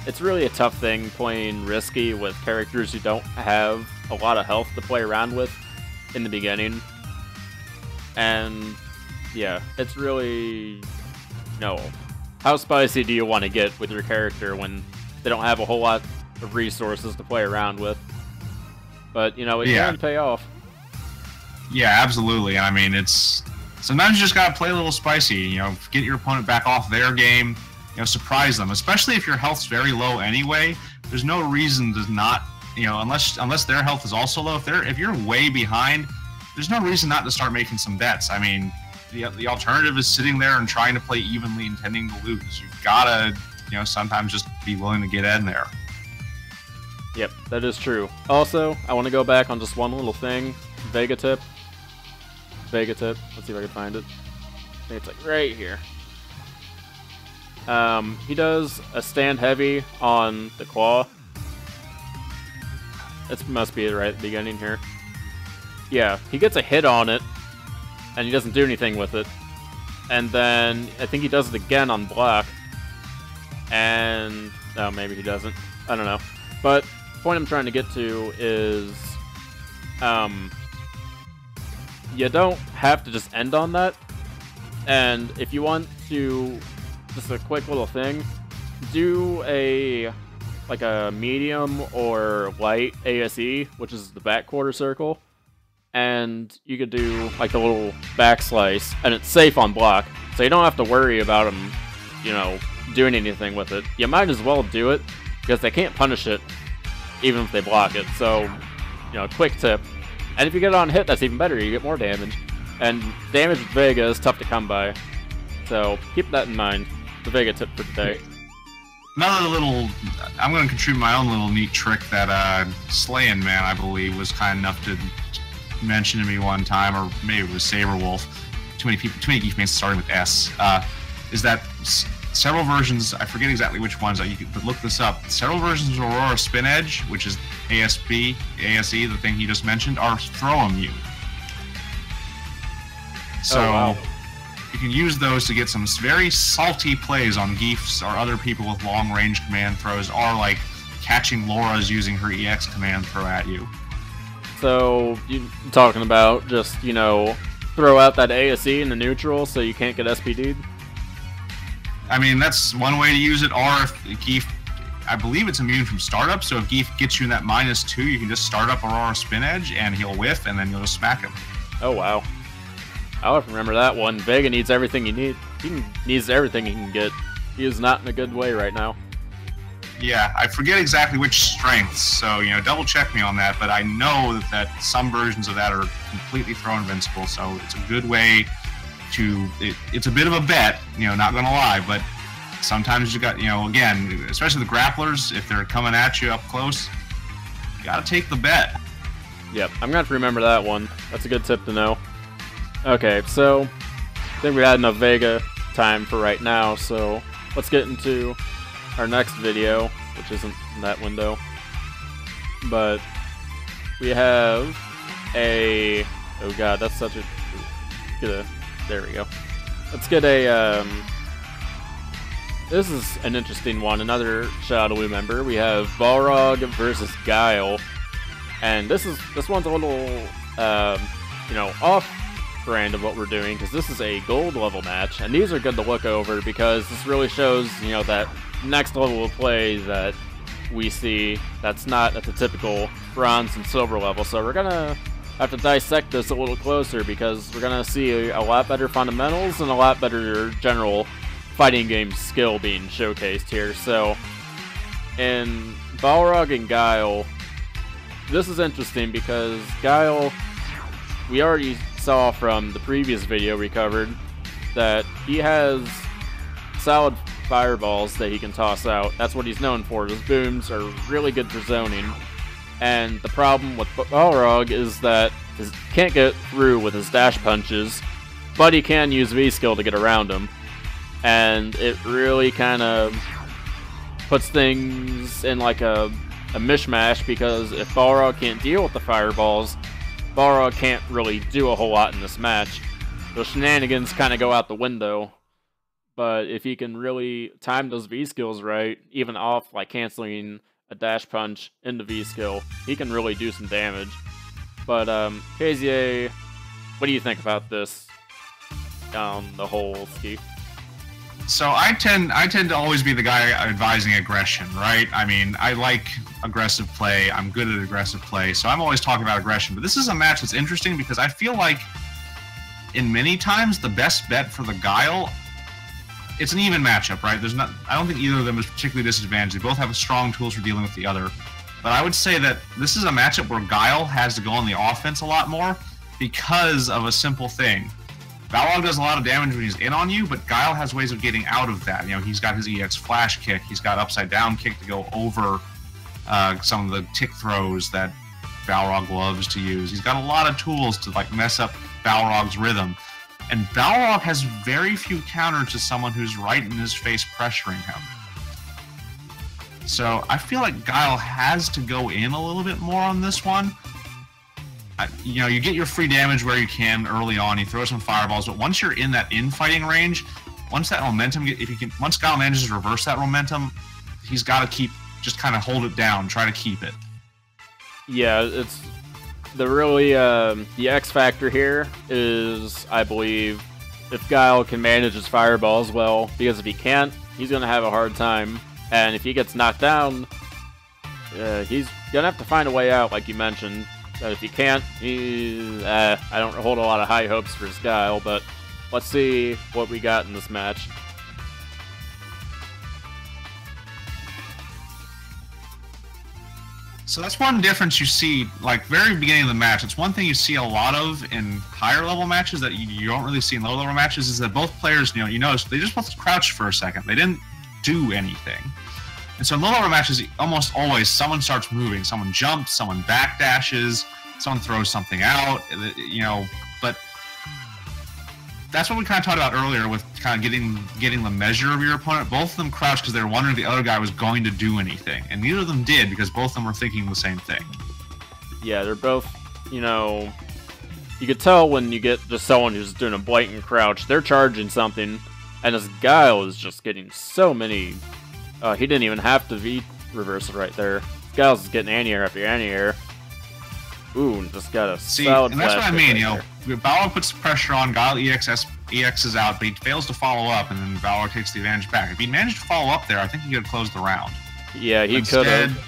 a tough thing playing risky with characters who don't have a lot of health to play around with in the beginning. And yeah, it's really, no. How spicy do you want to get with your character when they don't have a whole lot of resources to play around with? But, you know, it can pay off. Yeah, absolutely. I mean, sometimes you just gotta play a little spicy. You know, get your opponent back off their game. You know, surprise them. Especially if your health's very low anyway. There's no reason to not, you know, unless their health is also low. If you're way behind, there's no reason not to start making some bets. I mean, the alternative is sitting there and trying to play evenly, intending to lose. You've gotta, you know, sometimes just be willing to get in there. Yep, that is true. Also, I want to go back on just one little thing. Vega tip. Let's see if I can find it. I think it's like right here. He does a stand heavy on the claw. That must be right at the beginning here. Yeah, he gets a hit on it, and he doesn't do anything with it. And then I think he does it again on block. And oh, maybe he doesn't. I don't know. But the point I'm trying to get to is, you don't have to just end on that. And if you want to, just a quick little thing, do a like a medium or light ASE, which is the back quarter circle, and you could do like the little back slice, and it's safe on block, so you don't have to worry about them, you know, doing anything with it. You might as well do it, because they can't punish it, even if they block it, so, you know, quick tip. And if you get it on hit, that's even better, you get more damage. And damage with Vega is tough to come by, so keep that in mind. The Vega tip for today. Another little, I'm going to contribute my own little neat trick that Slayin' Man, I believe, was kind enough to mention to me one time, or maybe it was Saberwolf. Too many Gief mains starting with S. Is that several versions, I forget exactly which ones, but look this up. Several versions of Aurora Spin Edge, which is ASE, the thing he just mentioned, are throw immune. So, oh, wow. You can use those to get some very salty plays on Giefs or other people with long-range command throws, or like catching Laura's using her EX command throw at you. So, you're talking about just, you know, throw out that ASE in the neutral so you can't get SPD'd? I mean, that's one way to use it, or if Gief, I believe it's immune from startup, so if Gief gets you in that -2, you can just start up Aurora Spin Edge, and he'll whiff, and then you'll just smack him. Oh, wow. I'll have to remember that one. Vega needs everything he needs. Needs everything he can get. He is not in a good way right now. Yeah, I forget exactly which strengths, so, you know, double check me on that, but I know that some versions of that are completely throw invincible, so it's a good way to, it's a bit of a bet, you know, not gonna lie, but sometimes you got, you know, again, especially the grapplers, if they're coming at you up close, you gotta take the bet. Yep, I'm gonna have to remember that one. That's a good tip to know. Okay, so I think we had enough Vega time for right now, so let's get into our next video, which isn't in that window. But we have a, oh god, that's such a, there we go. Let's get a, this is an interesting one, another Shadowy member. We have Balrog versus Guile, and this one's a little, you know, off brand of what we're doing, because this is a gold level match, and these are good to look over because this really shows, you know, that next level of play that we see that's not at the typical bronze and silver level. So we're gonna have to dissect this a little closer, because we're gonna see a lot better fundamentals and a lot better general fighting game skill being showcased here. So in Balrog and Guile, this is interesting because Guile, we already saw from the previous video we covered that he has solid fireballs that he can toss out. That's what he's known for. His booms are really good for zoning. And the problem with Balrog is that he can't get through with his dash punches, but he can use V-skill to get around him. And it really kind of puts things in like a mishmash, because if Balrog can't deal with the fireballs, Balrog can't really do a whole lot in this match. The shenanigans kind of go out the window. But if he can really time those V-skills right, even off like canceling a dash punch into V-skill, he can really do some damage. But KZA, what do you think about this on the whole ski? So I tend to always be the guy advising aggression, right? I mean, I like aggressive play. I'm good at aggressive play, so I'm always talking about aggression. But this is a match that's interesting because I feel like in many times the best bet for the Guile, it's an even matchup, right? I don't think either of them is particularly disadvantaged. They both have strong tools for dealing with the other. But I would say that this is a matchup where Guile has to go on the offense a lot more because of a simple thing. Balrog does a lot of damage when he's in on you, but Guile has ways of getting out of that. You know, he's got his EX flash kick, he's got upside down kick to go over some of the tick throws that Balrog loves to use. He's got a lot of tools to like mess up Balrog's rhythm. And Balrog has very few counters to someone who's right in his face pressuring him. So I feel like Guile has to go in a little bit more on this one. You know, you get your free damage where you can early on, you throw some fireballs, but once you're in that infighting range, once that momentum, once Guile manages to reverse that momentum, he's got to just kind of hold it down, try to keep it. Yeah, it's the really, the X factor here is, I believe, if Guile can manage his fireballs well, because if he can't, he's going to have a hard time, and if he gets knocked down, he's gonna have to find a way out, like you mentioned. But if he can't, I don't hold a lot of high hopes for his Guile, but let's see what we got in this match. So that's one difference you see, like, very beginning of the match. It's one thing you see a lot of in higher level matches that you don't really see in low level matches, is that both players, you notice they just both crouched for a second. They didn't do anything. And so in low level matches, almost always someone starts moving. Someone jumps, someone backdashes, someone throws something out, but that's what we kind of talked about earlier with kind of getting the measure of your opponent. Both of them crouched because they were wondering if the other guy was going to do anything, and neither of them did because both of them were thinking the same thing. Yeah, they're both, you could tell when you get just someone who's doing a blatant crouch, they're charging something, and this Guile is just getting so many. He didn't even have to V-reverse it right there. Guile's just getting anti-air after anti-air. Ooh, just got a solid and that's what I mean, right Balrog puts the pressure on, Guile EXs out, but he fails to follow up, and then Balrog takes the advantage back. If he managed to follow up there, I think he could have closed the round. Yeah, he could have.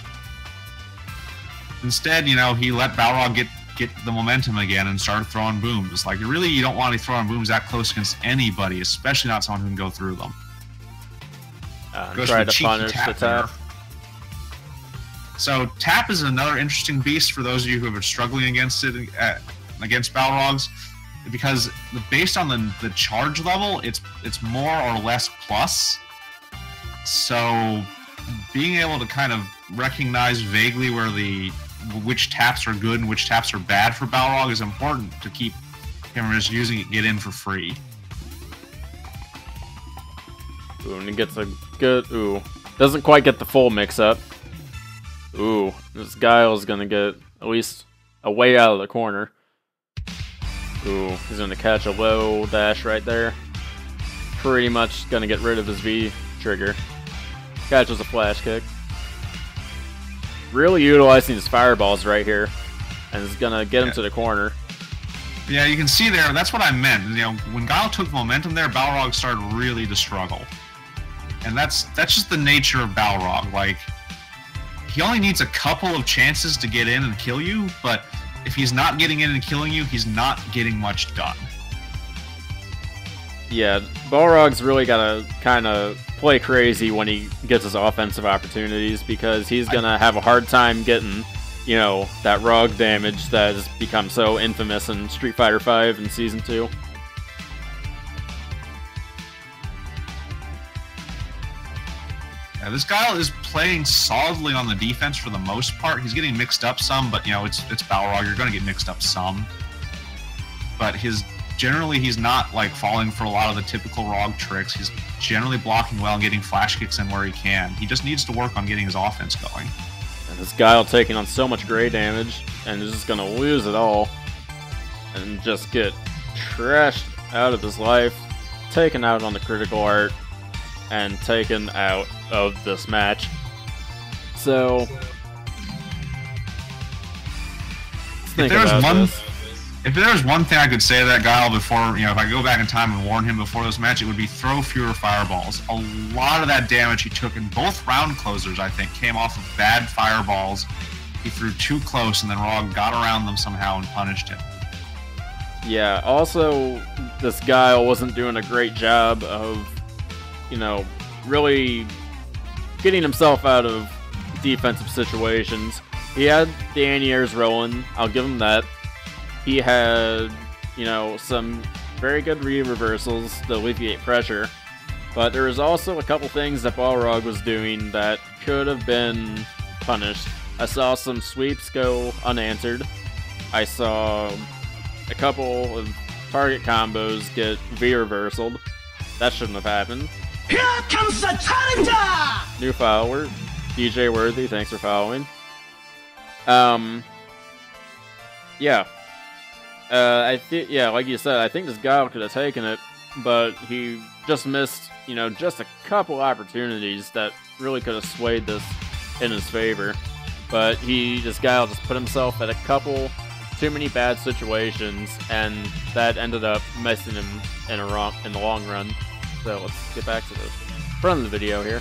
Instead, he let Balrog get the momentum again and started throwing booms. Like, you don't want to be throwing booms that close against anybody, especially not someone who can go through them. Try to punish the tap. So tap is another interesting beast for those of you who have been struggling against it, against Balrogs, because based on the charge level, it's more or less plus. So being able to kind of recognize vaguely which taps are good and which taps are bad for Balrog is important to keep him from just using it, get in for free. Ooh, and he gets a good, doesn't quite get the full mix-up. Ooh, this Guile's gonna get at least a way out of the corner. Ooh, he's gonna catch a low dash right there. Pretty much gonna get rid of his V trigger. Catches a flash kick. Really utilizing his fireballs right here. And is gonna get him to the corner. Yeah, you can see there, that's what I meant. When Guile took momentum there, Balrog started really to struggle. And that's just the nature of Balrog. Like, he only needs a couple of chances to get in and kill you, but if he's not getting in and killing you, he's not getting much done. Yeah, Balrog's really gotta kind of play crazy when he gets his offensive opportunities, because he's gonna have a hard time getting, that Rog damage that has become so infamous in Street Fighter V in Season 2. Yeah, this Guile is playing solidly on the defense for the most part. He's getting mixed up some, but it's Balrog. You're going to get mixed up some. But generally he's not like falling for a lot of the typical Rog tricks. He's generally blocking well and getting flash kicks in where he can. He just needs to work on getting his offense going. And this Guile taking on so much gray damage and is just going to lose it all and just get trashed out of his life, taken out on the critical art, and taken out of this match. So, if there was one thing I could say to that Guile before, if I go back in time and warn him before this match, it would be throw fewer fireballs. A lot of that damage he took in both round closers, I think, came off of bad fireballs. He threw too close, and then Rog got around them somehow and punished him. Yeah, also, this Guile wasn't doing a great job of, really getting himself out of defensive situations. He had the anti-airs rolling, I'll give him that. He had, some very good reversals to alleviate pressure. But there was also a couple things that Balrog was doing that could have been punished. I saw some sweeps go unanswered. I saw a couple of target combos get V-reversaled. That shouldn't have happened. Here comes the challenger! New follower, DJ Worthy, thanks for following. Yeah. Like you said, I think this Guile could have taken it, but he just missed, just a couple opportunities that really could have swayed this in his favor. But this Guile just put himself at a couple too many bad situations, and that ended up messing him in the long run. So let's get back to the front of the video here.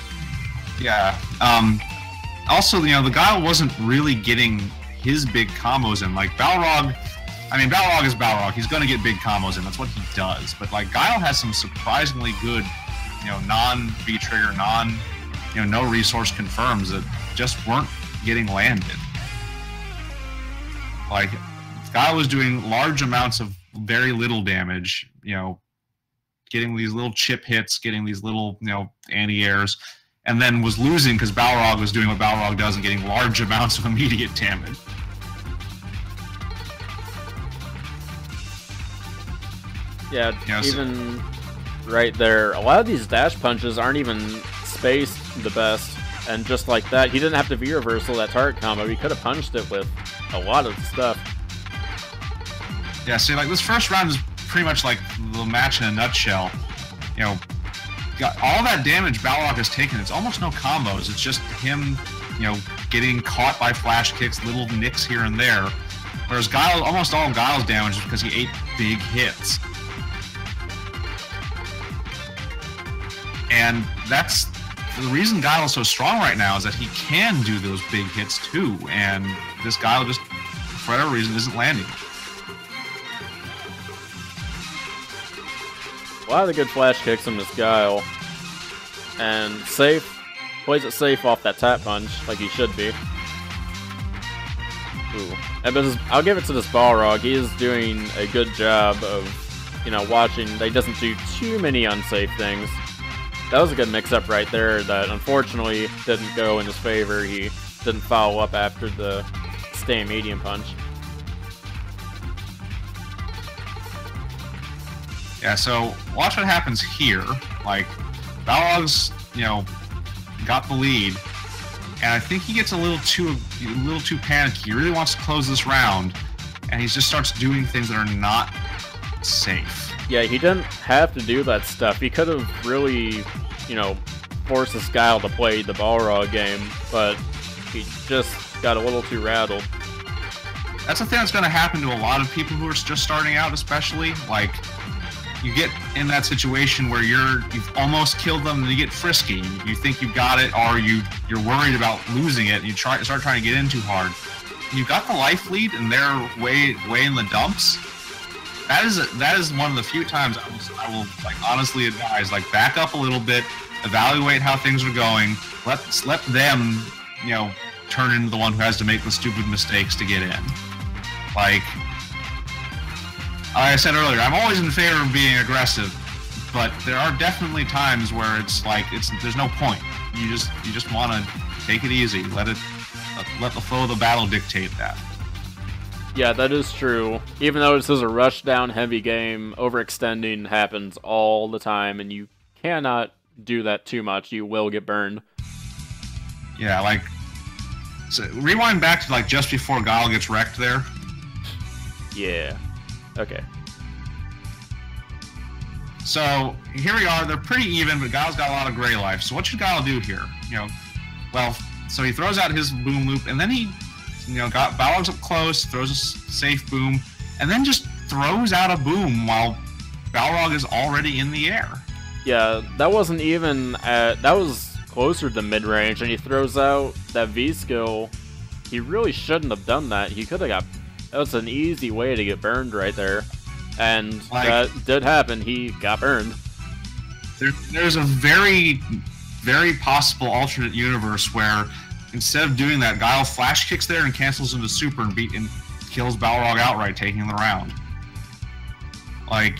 Yeah. also, you know, the Guile wasn't really getting his big combos in. Like Balrog, I mean, Balrog is Balrog. He's going to get big combos in. That's what he does. But like Guile has some surprisingly good, you know, non-V-trigger, you know, no resource confirms that just weren't getting landed. Like Guile was doing large amounts of very little damage, you know, getting these little chip hits, getting these little, you know, anti-airs, and then was losing because Balrog was doing what Balrog does and getting large amounts of immediate damage. Yeah, you know, even right there, a lot of these dash punches aren't even spaced the best, and just like that, he didn't have to V-reversal that target combo. He could have punched it with a lot of stuff. Yeah, see, like this first round is pretty much like the match in a nutshell. You know, got all that damage Balrog has taken. It's almost no combos. It's just him, you know, getting caught by flash kicks, little nicks here and there. Whereas Guile, almost all Guile's damage is because he ate big hits. And that's the reason Guile is so strong right now, is that he can do those big hits too. And this Guile just, for whatever reason, isn't landing. A lot of the good flash kicks from this Guile. And safe. Plays it safe off that tap punch, like he should be. Ooh. I'll give it to this Balrog. He is doing a good job of, you know, watching. He doesn't do too many unsafe things. That was a good mix-up right there that unfortunately didn't go in his favor. He didn't follow up after the stay medium punch. Yeah, so watch what happens here. Like, Balrog's, you know, got the lead, and I think he gets a little too panicky. He really wants to close this round, and he just starts doing things that are not safe. Yeah, he didn't have to do that stuff. He could have really, you know, forced this Guile to play the Balrog game, but he just got a little too rattled. That's the thing that's going to happen to a lot of people who are just starting out, especially. Like, you get in that situation where you've almost killed them and you get frisky. You think you've got it, or you're worried about losing it, and you start trying to get in too hard. You've got the life lead and they're way in the dumps. That is one of the few times I will like honestly advise, like, back up a little bit, evaluate how things are going, let them, you know, turn into the one who has to make the stupid mistakes to get in. Like I said earlier, I'm always in favor of being aggressive, but there are definitely times where it's like there's no point. You just want to take it easy, let the flow of the battle dictate that. Yeah, that is true. Even though this is a rush-down heavy game, overextending happens all the time, and you cannot do that too much. You will get burned. Yeah, like, so rewind back to like just before Guile gets wrecked there. Yeah. Okay. So here we are. They're pretty even, but Guile's got a lot of gray life. So what should Guile do here? You know, well, so he throws out his boom loop, and then he, you know, got Balrog's up close, throws a safe boom, and then just throws out a boom while Balrog is already in the air. Yeah, that wasn't even at... That was closer to mid-range, and he throws out that V-skill. He really shouldn't have done that. He could have got... That was an easy way to get burned right there. And like, that did happen. He got burned. There's a very, very possible alternate universe where instead of doing that, Guile flash kicks there and cancels into super and kills Balrog outright, taking the round. Like,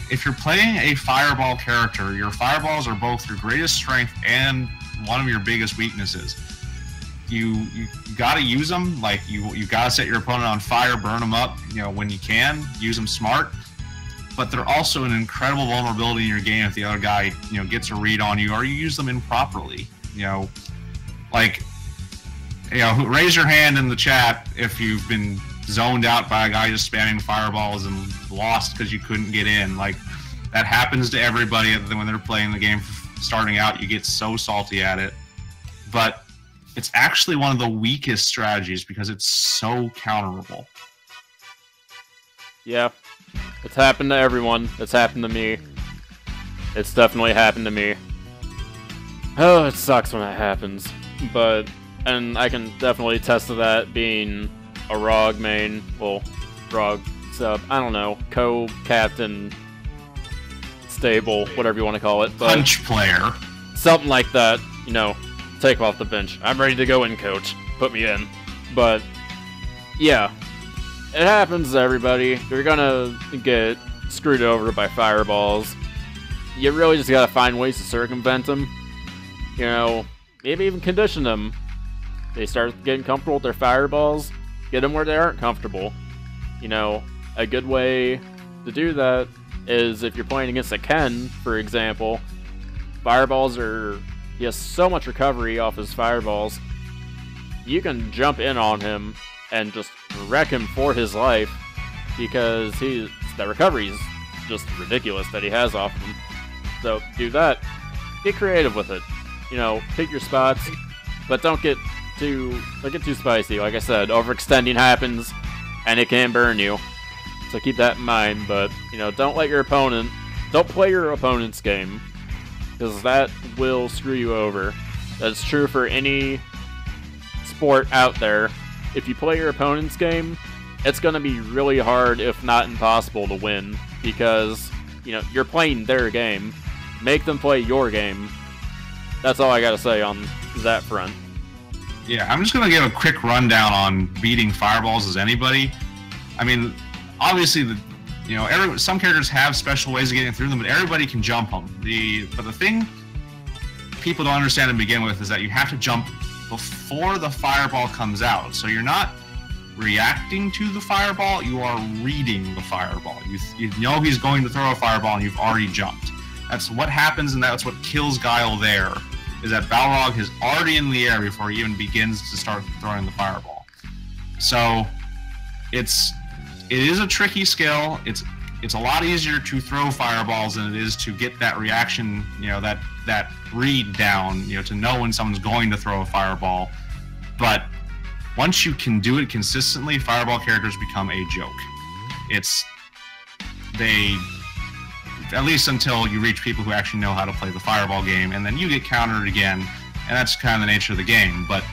if you're playing a fireball character, your fireballs are both your greatest strength and one of your biggest weaknesses. You gotta use them. Like, you gotta set your opponent on fire, burn them up, you know, when you can, use them smart. But they're also an incredible vulnerability in your game if the other guy, you know, gets a read on you, or you use them improperly. You know, like, you know, raise your hand in the chat if you've been zoned out by a guy just spamming fireballs and lost because you couldn't get in. Like, that happens to everybody when they're playing the game starting out. You get so salty at it. But it's actually one of the weakest strategies because it's so counterable. Yeah, it's happened to everyone. It's happened to me. It's definitely happened to me. Oh, it sucks when that happens. And I can definitely attest to that being a ROG main. Well, ROG sub. I don't know. Co-captain, stable, whatever you want to call it. But Punch player. something like that, you know, take off the bench. I'm ready to go in, coach. Put me in. But, yeah. It happens to everybody. You're gonna get screwed over by fireballs. You really just gotta find ways to circumvent them. You know, maybe even condition them. They start getting comfortable with their fireballs, get them where they aren't comfortable. You know, a good way to do that is if you're playing against a Ken, for example. Fireballs are... he has so much recovery off his fireballs. You can jump in on him and just wreck him for his life because the recovery is just ridiculous that he has off of him. So do that. Get creative with it. You know, pick your spots, but don't get too spicy. Like I said, overextending happens and it can burn you. So keep that in mind, but you know, don't play your opponent's game, because that will screw you over. That's true for any sport out there. If you play your opponent's game, it's going to be really hard, if not impossible, to win, because, you know, you're playing their game. Make them play your game. That's all I got to say on that front. Yeah, I'm just going to give a quick rundown on beating fireballs as anybody. I mean, obviously, some characters have special ways of getting through them, but everybody can jump them. But the thing people don't understand to begin with is that you have to jump before the fireball comes out. So you're not reacting to the fireball, you are reading the fireball. You know he's going to throw a fireball and you've already jumped. That's what happens, and that's what kills Guile there, is that Balrog is already in the air before he even begins to start throwing the fireball. So it is a tricky skill. It's a lot easier to throw fireballs than it is to get that reaction, you know, that read down, you know, to know when someone's going to throw a fireball. But once you can do it consistently, fireball characters become a joke. At least until you reach people who actually know how to play the fireball game, and then you get countered again, and that's kind of the nature of the game. But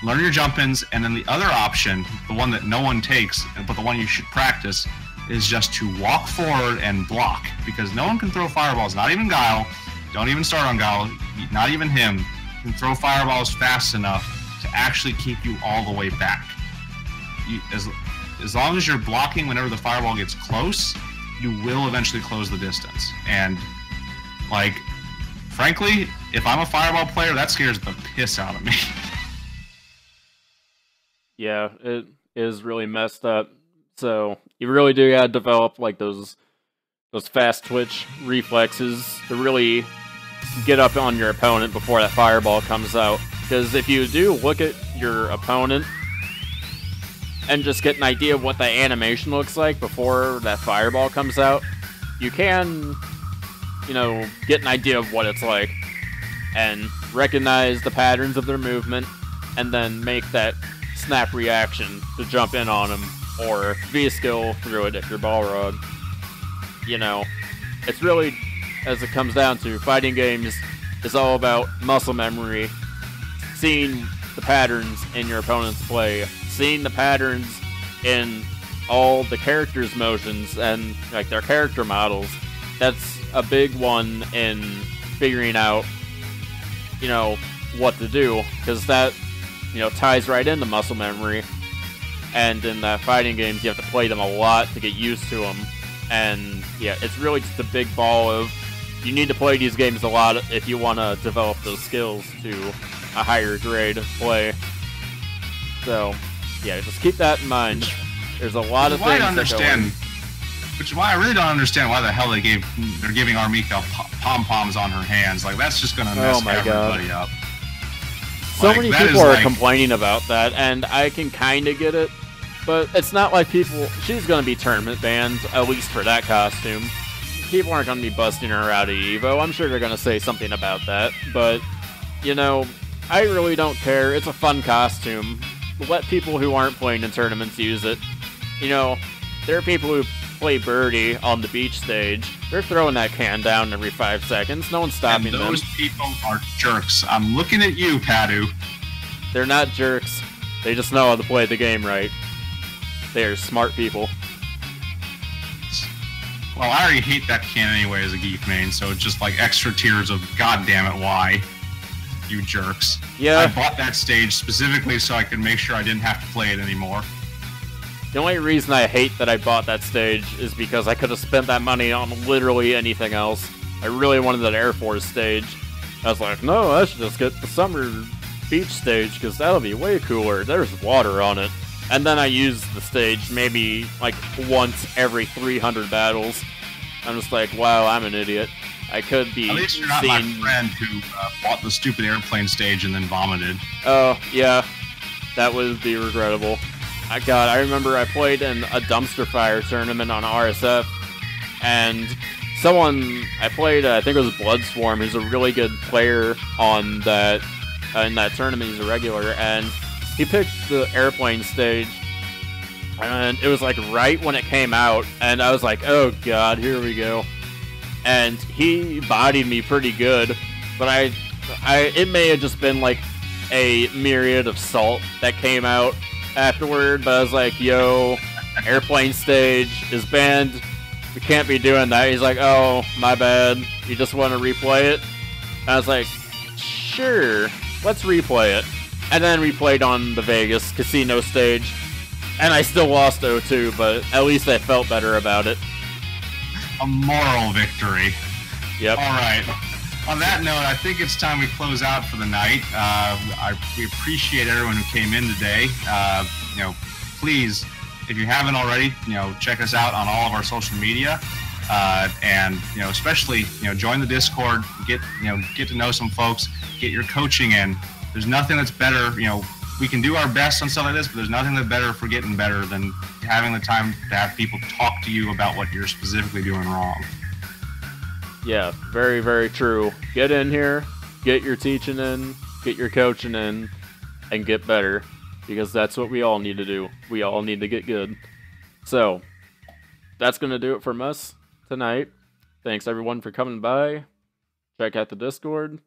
learn your jump-ins, and then the other option, the one that no one takes, but the one you should practice, is just to walk forward and block, because no one can throw fireballs, not even Guile. Don't even start on Guile, not even him can throw fireballs fast enough to actually keep you all the way back. As long as you're blocking whenever the fireball gets close, you will eventually close the distance. And, like, frankly, if I'm a fireball player, that scares the piss out of me. Yeah, it is really messed up. So you really do gotta develop like those fast twitch reflexes to really get up on your opponent before that fireball comes out. Because if you do look at your opponent and just get an idea of what the animation looks like before that fireball comes out, you can, you know, get an idea of what it's like and recognize the patterns of their movement and then make that snap reaction to jump in on them or V-skill through it if you're Balrog. You know, it's really, as it comes down to, fighting games is all about muscle memory, seeing the patterns in your opponent's play, seeing the patterns in all the characters' motions and like their character models. That's a big one in figuring out, you know, what to do, because that, you know, ties right into muscle memory. And in fighting games, you have to play them a lot to get used to them. And yeah, it's really just a big ball of, you need to play these games a lot if you want to develop those skills to a higher grade of play. So yeah, just keep that in mind. There's a lot of things that go in. Which is why I really don't understand why the hell they're giving Armika pom-poms on her hands. Like, that's just gonna mess everybody up. So many people are complaining about that, and I can kind of get it, but it's not like she's going to be tournament banned, at least for that costume. People aren't going to be busting her out of EVO. I'm sure they're going to say something about that, but, you know, I really don't care. It's a fun costume. Let people who aren't playing in tournaments use it. You know, there are people who play Birdie on the beach stage They're throwing that can down every 5 seconds. No one's stopping them. And those people are jerks. I'm looking at you, Padu. They're not jerks. They just know how to play the game right. They are smart people. Well, I already hate that can anyway as a Gief main, so it's just like extra tears of God damn it, why? You jerks. Yeah. I bought that stage specifically so I could make sure I didn't have to play it anymore. The only reason I hate that I bought that stage is because I could have spent that money on literally anything else. I really wanted that Air Force stage. I was like, no, I should just get the Summer Beach stage because that'll be way cooler. There's water on it. And then I used the stage maybe like once every 300 battles. I'm just like, wow, I'm an idiot. I could be. At least you're not my friend who bought the stupid airplane stage and then vomited. Oh, yeah. That would be regrettable. God, I remember I played in a dumpster fire tournament on RSF, and I played, I think it was Bloodswarm, who's a really good player on that, in that tournament. He's a regular, and he picked the airplane stage, and it was like right when it came out, and I was like, oh god, here we go. And he bodied me pretty good, but it may have just been like a myriad of salt that came out afterward, but I was like, yo, airplane stage is banned. We can't be doing that. He's like, oh, my bad. You just want to replay it? And I was like, sure, let's replay it. And then we played on the Vegas casino stage, and I still lost 0-2, but at least I felt better about it. A moral victory. Yep. All right. On that note, I think it's time we close out for the night. We appreciate everyone who came in today. Please, if you haven't already, check us out on all of our social media, and especially join the Discord. Get to know some folks. Get your coaching in. There's nothing that's better. We can do our best on stuff like this, but there's nothing that's better for getting better than having the time to have people talk to you about what you're specifically doing wrong. Yeah, very, very true. Get in here, get your teaching in, get your coaching in, and get better. Because that's what we all need to do. We all need to get good. So, that's going to do it from us tonight. Thanks everyone for coming by. Check out the Discord,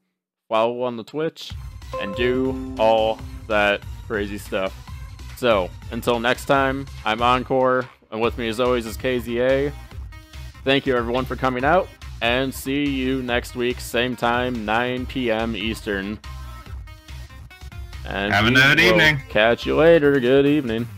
follow on the Twitch, and do all that crazy stuff. So, until next time, I'm Encore, and with me as always is KZA. Thank you everyone for coming out. And see you next week, same time, 9 p.m. Eastern. And have a good evening. Catch you later. Good evening.